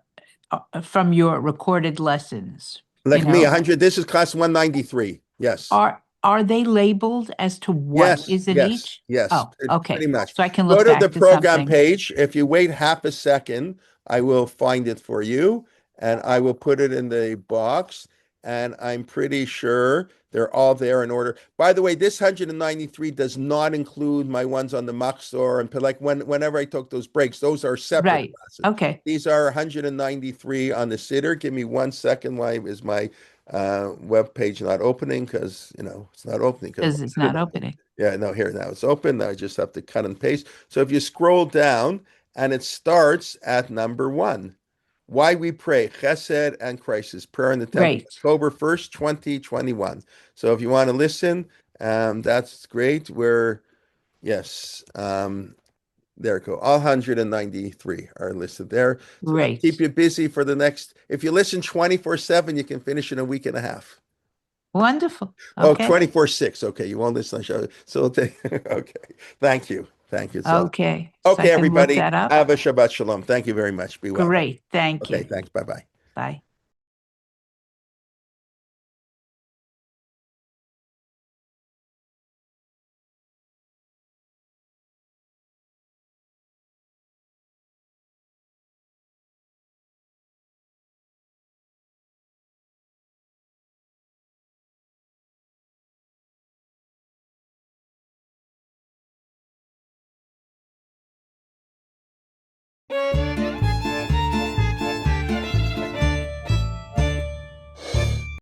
from your recorded lessons. Like me, 100. This is class 193. Yes. Are they labeled as to what is in each? Yes. Oh, okay. Pretty much. So I can look Go to back the program something. page. If you wait half a second, I will find it for you, and I will put it in the box. And I'm pretty sure they're all there in order. By the way, this 193 does not include my ones on the Machzor and like whenever I took those breaks. Those are separate classes. Okay. These are 193 on the Siddur. Give me 1 second. Why is my web page not opening? Because it's not opening. Because it's not opening. Yeah, no, here now it's open. Now I just have to cut and paste. So if you scroll down, and it starts at number 1. Why we pray, Chesed and crisis, prayer in the temple, October 1st, 2021. So if you want to listen, that's great. There you go. All 193 are listed there. So Great. Keep you busy for the next, if you listen 24/7, you can finish in a week and a half. Wonderful. Okay. Oh, 24/6. Okay. You won't listen to the show. So okay. Thank you. Okay. Okay, everybody. Have a Shabbat Shalom. Thank you very much. Be well. Great. Thank you. Okay, thanks. Bye-bye. Bye.